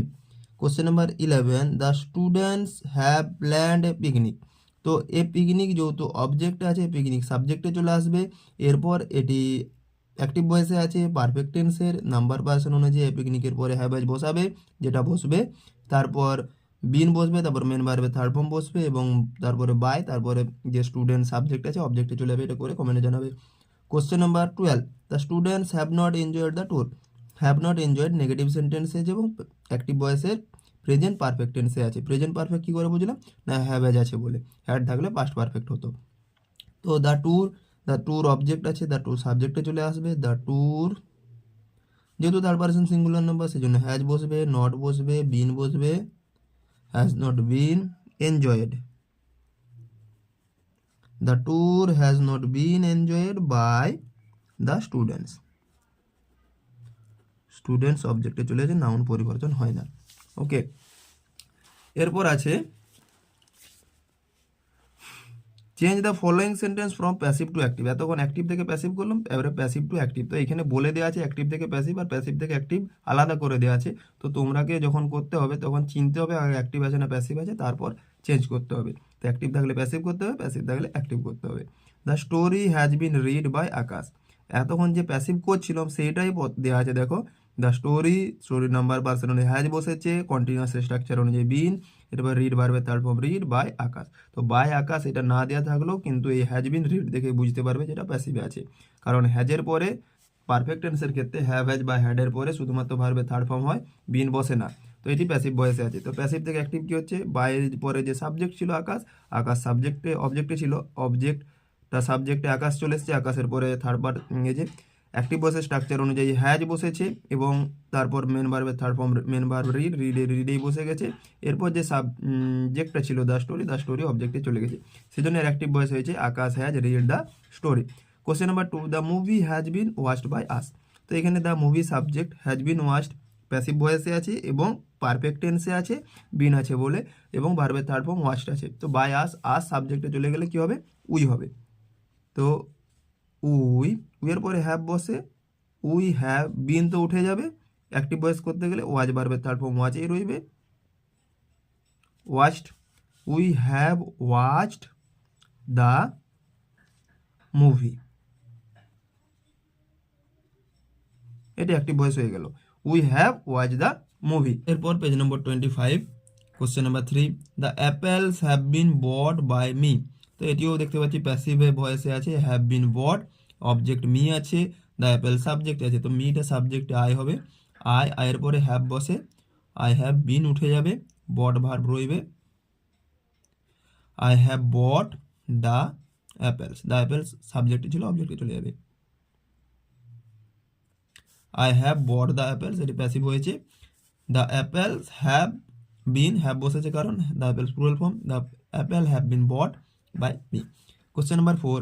Question number 11, the students have planned a picnic. তো এ পিকনিক যেহেতু অবজেক্ট আছে, পিকনিক সাবজেক্টে চলে আসবে। এরপর এটি অ্যাক্টিভ ভয়েসে আছে, পারফেক্ট টেন্সের, নাম্বার পার্সন অনুযায়ী এ পিকনিকের পরে হ্যাভ হ্যাজ বসাবে, যেটা বসবে। তারপর বিন বসবে, তারপর মেন ভার্বের থার্ড ফর্ম বসবে এবং তারপরে বাই, তারপরে যে স্টুডেন্ট সাবজেক্ট আছে অবজেক্টে চলে যাবে। এটা করে কমেন্টে জানাবে। Question number 12, the students have not enjoyed the tour. Have not enjoyed negative সেন্টেন্সে এবং অ্যাক্টিভ ভয়েসের প্রেজেন্ট পারফেক্ট টেন্সে আছে। প্রেজেন্ট পারফেক্ট কী করে বুঝলাম, না হ্যাভ হ্যাজ আছে বলে, হ্যাড থাকলে পাস্ট পারফেক্ট হতো। তো দ্য ট্যুর অবজেক্ট আছে, দ্য ট্যুর সাবজেক্টে চলে আসবে। দ্য ট্যুর যেহেতু থার্ড পারসন সিঙ্গুলার নাম্বার সেজন্য হ্যাজ বসবে, নট বসবে, বিন বসবে। Has not been enjoyed, the tour has not been enjoyed by the students. Students অবজেক্টে চলে আসে, নাউন পরিবর্তন হয় না। ওকে, এরপর আছে change the following sentence from passive to active. এতক্ষণ অ্যাক্টিভ থেকে প্যাসিভ করলাম, এবারে প্যাসিভ টু অ্যাক্টিভ। তো এখানে বলে দেওয়া আছে অ্যাক্টিভ থেকে প্যাসিভ আর প্যাসিভ থেকে অ্যাক্টিভ আলাদা করে দেওয়া আছে। তো তোমরাকে যখন করতে হবে তখন চিনতে হবে আগে অ্যাক্টিভ আছে না প্যাসিভ আছে, তারপর চেঞ্জ করতে হবে। তো অ্যাক্টিভ থাকলে প্যাসিভ করতে হবে, প্যাসিভ থাকলে অ্যাক্টিভ করতে হবে। The story has been read by Akash. এতক্ষণ যে প্যাসিভ করছিলাম সেইটাই দেওয়া আছে, দেখো দ্য স্টোরি নাম্বার পার্সন অনুযায়ী হ্যাজ বসেছে, কন্টিনিউয়াস স্ট্রাকচার অনুযায়ী বিন, এরপর রিড ভার্বের third form read by Akash. তো বাই আকাশ এটা না দেওয়া থাকলেও কিন্তু এই হ্যাজ বিন রিড দেখে বুঝতে পারবে যেটা প্যাসিভে আছে, কারণ হ্যাজের পরে পারফেক্ট টেন্সের ক্ষেত্রে হ্যাভ হ্যাজ বা হ্যাডের পরে শুধুমাত্র ভার্বের থার্ড ফর্ম হয়, বিন বসে না। তো এটি প্যাসিভ ভয়েসে আছে। তো প্যাসিভ থেকে অ্যাক্টিভ কী হচ্ছে, বাইয়ের পরে যে সাবজেক্ট ছিল আকাশ, আকাশ সাবজেক্টে অবজেক্টে ছিল, অবজেক্টটা সাবজেক্টে আকাশ চলে এসছে, আকাশের পরে থার্ড পার্ট এই যে অ্যাক্টিভ ভয়েসের স্ট্রাকচার অনুযায়ী হ্যাজ বসেছে এবং তারপর মেন ভার্বের থার্ড ফর্ম মেন ভার্ব রিডেই বসে গেছে। এরপর যে সাবজেক্টটা ছিল দ্য স্টোরি অবজেক্টে চলে গেছে, সেজন্য এর অ্যাক্টিভ ভয়েস হয়েছে Akash has read the story. Question number 2, the movie has been watched by us. তো এখানে the movie subject, has been watched passive ভয়েসে আছে এবং পারফেক্ট টেন্সে আছে, বিন আছে বলে, এবং ভার্বের থার্ড ফর্ম ওয়াচড আছে। তো বাই আস সাবজেক্টে চলে গেলে কী হবে, উই হবে। তো উইয়ের পরে হ্যাভ বসে, উই হ্যাভ বিন তো উঠে যাবে, অ্যাক্টিভ ভয়েস করতে গেলে ওয়াচ ভার্বের থার্ড ফর্ম ওয়াচেই রইবে, watched. We have watched the movie, এটা অ্যাক্টিভ ভয়েস হয়ে গেল, we have watch the movie. এরপর page number 25, question number 3, the apples have been bought by me. তো এটিও দেখতে পাচ্ছি প্যাসিভ ভয়েসে আছে, have been bought, object me আছে, দ্য অ্যাপেল সাবজেক্ট আছে। তো মিটা সাবজেক্টে আই হবে, আয়ের পরে হ্যাভ বসে, আই হ্যাভ বিন উঠে যাবে, বট ভার্ব রইবে, I have bought the apples সাবজেক্টে ছিল অবজেক্টে চলে যাবে। I have bought the apples, এটি প্যাসিভ হয়েছে। The apples have been, have বসেছে কারণ the apples plural form, the apple have been bought by me. Question number 4,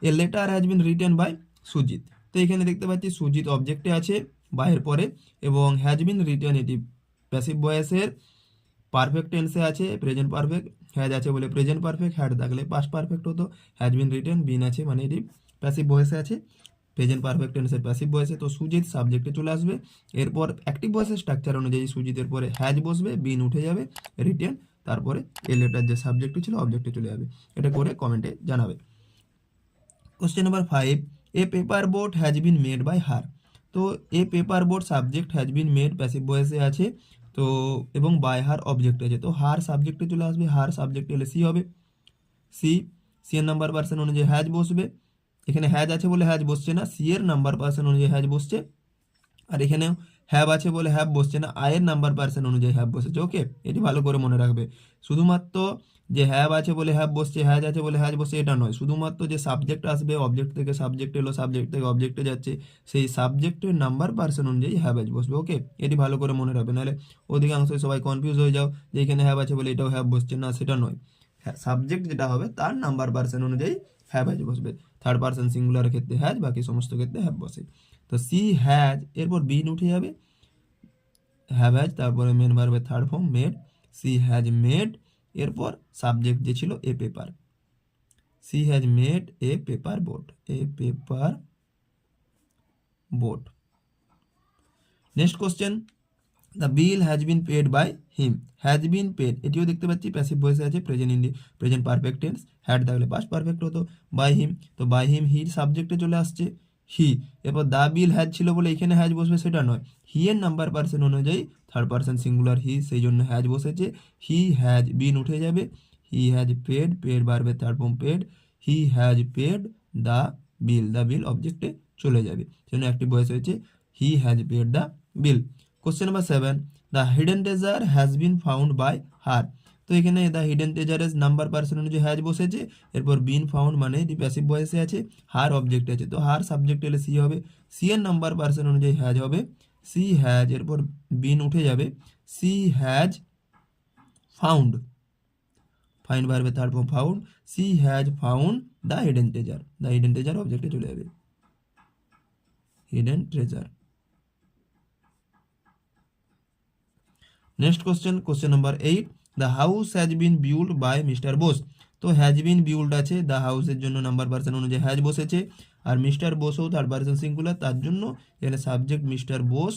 a letter has been written by Sujit. তো এখানে দেখতে পাচ্ছি সুজিত অবজেক্টে আছে বাইয়ের পরে, এবং হ্যাজ বিন রিটেন এটি প্যাসিভ ভয়েসের পারফেক্ট টেন্সে আছে, প্রেজেন্ট পারফেক্ট। হ্যাজ আছে বলে প্রেজেন্ট পারফেক্ট, হ্যাড থাকলে পাস্ট পারফেক্ট হতো। হ্যাজ বিন রিটেন, বিন আছে মানে এটি প্যাসিভ ভয়েসে আছে, প্রেজেন্ট পারফেক্ট টেন্সের প্যাসিভ ভয়েসে। তো সুজিত সাবজেক্টে চলে আসবে। এরপর অ্যাক্টিভ ভয়েসের স্ট্রাকচার অনুযায়ী সুজিতের পরে হ্যাজ বসবে, বিন উঠে যাবে, রিটেন, তারপরে এ লেটার যে সাবজেক্টে ছিল অবজেক্টে চলে যাবে। এটা করে কমেন্টে জানাবে। Question number 5, a paper boat has been made by her. তো a paper boat subject, has been made passive ভয়েসে আছে, তো এবং বাই হার অবজেক্ট আছে। তো হার সাবজেক্টে চলে আসবে, হার সাবজেক্ট এলে সি হবে, সি, সি এর নাম্বার পার্সন অনুযায়ী হ্যাজ বসবে। এখানে হ্যাজ আছে বলে হ্যাজ বসছে না, সি এর নাম্বার পার্সন অনুযায়ী হ্যাজ বসছে। আর এখানেও হ্যাভ আছে বলে হ্যাভ বসছে না, আয়ের নাম্বার পার্সন অনুযায়ী হ্যাভ বসেছে। ওকে, এটি ভালো করে মনে রাখবে। শুধুমাত্র যে হ্যাভ আছে বলে হ্যাভ বসছে, হ্যাজ আছে বলে হ্যাজ বসছে এটা নয়, শুধুমাত্র যে সাবজেক্ট আসবে, অবজেক্ট থেকে সাবজেক্ট এলো, সাবজেক্ট থেকে অবজেক্টে যাচ্ছে, সেই সাবজেক্টের নাম্বার পার্সন অনুযায়ী হ্যাভ হ্যাজ বসবে। ওকে, এটি ভালো করে মনে রাখবে, নাহলে অধিকাংশই সবাই কনফিউজ হয়ে যাও যে এখানে হ্যাভ আছে বলে এটাও হ্যাভ বসছে না, সেটা নয়। হ্যাঁ, সাবজেক্ট যেটা হবে তার নাম্বার পার্সন অনুযায়ী হ্যাভ হ্যাজ বসবে। থার্ড পার্সন সিঙ্গুলারের ক্ষেত্রে হ্যাজ, বাকি সমস্ত ক্ষেত্রে হ্যাভ বসে। তো সি হ্যাজ, এরপর বিন উঠে যাবে, হ্যাভ হ্যাজ, তারপরে মেন ভার্বের third form made, she has made, এরপর সাবজেক্ট যে ছিল a paper, she has made a paper boat, a paper boat. Next question, the bill has been paid by him. Has been paid এটিও দেখতে পাচ্ছি প্যাসিভ ভয়েসে আছে, প্রেজেন্ট পারফেক্ট টেন্স, হ্যাড থাকলে পাস্ট পারফেক্ট হতো। বাই হিম, তো বাই হিম হি সাবজেক্টে চলে আসছে, হি। এরপর দ্য বিল হ্যাজ ছিল বলে এখানে হ্যাজ বসবে সেটা নয়, হি এর নাম্বার পার্সন অনুযায়ী থার্ড পার্সন সিঙ্গুলার হি, সেই জন্য হ্যাজ বসেছে। হি হ্যাজ বিন উঠে যাবে, হি হ্যাজ পেড, পেড ভার্বের third form paid, he has paid the bill, the bill অবজেক্টে চলে যাবে, সেজন্য অ্যাক্টিভ ভয়েস হয়েছে he has paid the bill. Question number 7, the hidden treasure has been found by her. তো এখানে দ্য হিডেন ট্রেজারের নাম্বার পার্সন অনুযায়ী হ্যাজ বসেছে, এরপর বিন ফাউন্ড মানে এটি প্যাসিভ ভয়েসে আছে, হার অবজেক্ট আছে, তো হার সাবজেক্ট এলে সি হবে, সি এর নাম্বার পার্সন অনুযায়ী হ্যাজ হবে, সি হ্যাজ, এরপর বিন উঠে যাবে, সি হ্যাজ ফাউন্ড, ফাইন্ড ভার্বে third form found, she has found the hidden treasure, the hidden treasure অবজেক্টে চলে যাবে, hidden treasure. Next question, question number 8, the house has been build by mister Bose. তো হ্যাজ বিন বিল্ড আছে, দ্য হাউসের জন্য নাম্বার পার্সন অনুযায়ী হ্যাজ বসেছে, আর মিস্টার বোসও থার্ড পার্সন সিঙ্গুলার, তার জন্য এখানে সাবজেক্ট মিস্টার বোস,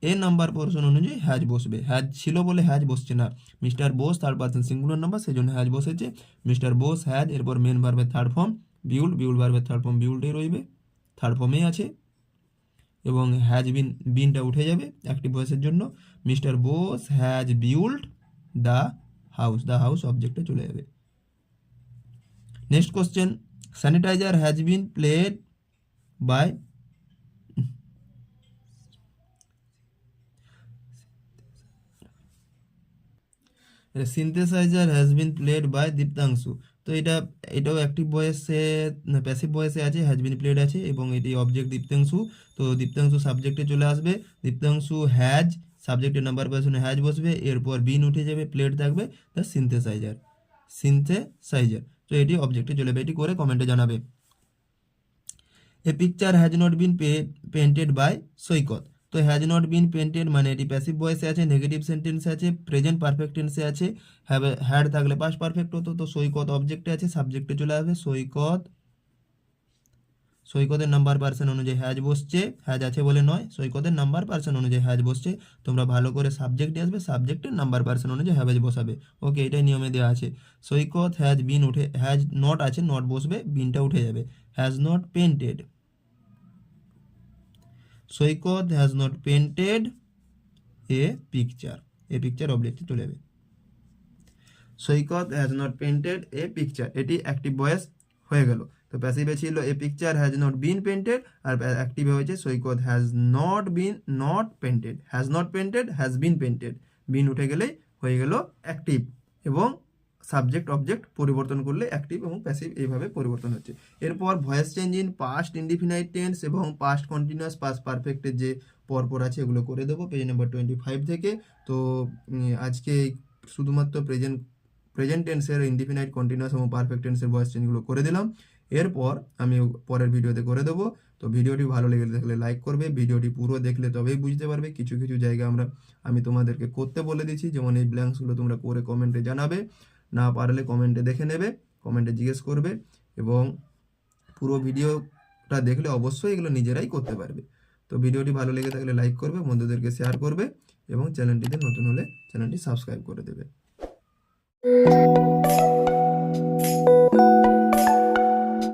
এ নাম্বার পার্সন অনুযায়ী হ্যাজ বসবে। হ্যাজ ছিল বলে হ্যাজ বসছে না, mister Bose third person singular number, সেই জন্য হ্যাজ বসেছে, মিস্টার বোস হ্যাজ, এরপর মেন ভার্বের থার্ড ফর্ম বিল্ড, বিল্ড ভার্বের থার্ড ফর্ম বিল্ডই রইবে, থার্ড ফর্মেই আছে, এবং হ্যাজ বিন, বিনটা উঠে যাবে অ্যাক্টিভ ভয়েসের জন্য, mister Bose has build the house, the house অবজেক্টে চলে যাবে। Next question, sanitiser has been played by, synthesiser has been played by Diptanshu. তো এটাও অ্যাক্টিভ ভয়েসে, প্যাসিভ ভয়েসে আছে, হ্যাজ বিন প্লেড আছে, এবং এটি অবজেক্ট দীপ্তাংশু, তো দীপ্তাংশু সাবজেক্টে চলে আসবে, দীপ্তাংশু হ্যাজ, সাবজেক্টের নাম্বার পার্সনে হ্যাজ বসবে, এরপর বিন উঠে যাবে, প্লেড থাকবে, দ্য সিনথেসাইজার, সিনথেসাইজার, তো এটি অবজেক্টে চলে যাবে। এটি করে কমেন্টে জানাবে। A picture has not been painted by Saikat. তো হ্যাজ নট বিন পেন্টেড মানে এটি প্যাসিভ ভয়েসে আছে, নেগেটিভ সেন্টেন্সে আছে, প্রেজেন্ট পারফেক্ট টেন্সে আছে, হ্যাড থাকলে পাস্ট পারফেক্ট হতো, তো সৈকত অবজেক্টে আছে, সাবজেক্টে চলে আসবে সৈকত, সৈকতের নাম্বার পার্সন অনুযায়ী হ্যাজ বসছে, হ্যাজ আছে বলে নয়, সৈকতের নাম্বার পার্সন অনুযায়ী হ্যাজ বসছে। তোমরা ভালো করে সাবজেক্টে আসবে, সাবজেক্টের নাম্বার পার্সন অনুযায়ী হ্যাজ বসাবে। ওকে, এটাই নিয়মে দেওয়া আছে। সৈকত হ্যাজ বিন উঠে, হ্যাজ নট আছে, নট বসবে, বিনটা উঠে যাবে, has not painted, Saikat has not painted a picture, a picture অবজেক্টে চলে যাবে, Saikat has not painted a picture, এটি অ্যাক্টিভ ভয়েস হয়ে গেল। তো প্যাসিভে ছিল a picture has not been painted, আর অ্যাক্টিভে হয়েছে Saikat has not been not painted, has not painted has been painted, been উঠে গেলেই হয়ে গেল অ্যাক্টিভ, এবং সাবজেক্ট অবজেক্ট পরিবর্তন করলে অ্যাক্টিভ এবং প্যাসিভ এইভাবে পরিবর্তন হচ্ছে। এরপর voice change in past indefinite tense এবং পাস্ট কন্টিনিউয়াস পাস্ট পারফেক্টের যে পরপর আছে এগুলো করে দেবো পেজ নাম্বার 25 থেকে। তো আজকে শুধুমাত্র প্রেজেন্ট টেন্সের ইনডিফিনাইট কন্টিনিউয়াস এবং পারফেক্ট টেন্সের ভয়েস চেঞ্জগুলো করে দিলাম। এরপর আমি পরের ভিডিওতে করে দেবো। তো ভিডিওটি ভালো লেগে থাকলে লাইক করবে, ভিডিওটি পুরো দেখলে তবেই বুঝতে পারবে। কিছু কিছু জায়গা আমি তোমাদেরকে করতে বলে দিচ্ছি, যেমন এই ব্ল্যাঙ্কসগুলো তোমরা করে কমেন্টে জানাবে, না পারলে কমেন্টে দেখে নেবে, কমেন্টে জিজ্ঞেস করবে, এবং পুরো ভিডিওটা দেখলে অবশ্যই এগুলো নিজেরাই করতে পারবে। তো ভিডিওটি ভালো লেগে থাকলে লাইক করবে, বন্ধুদেরকে শেয়ার করবে এবং চ্যানেলটিতে নতুন হলে চ্যানেলটি সাবস্ক্রাইব করে দেবে।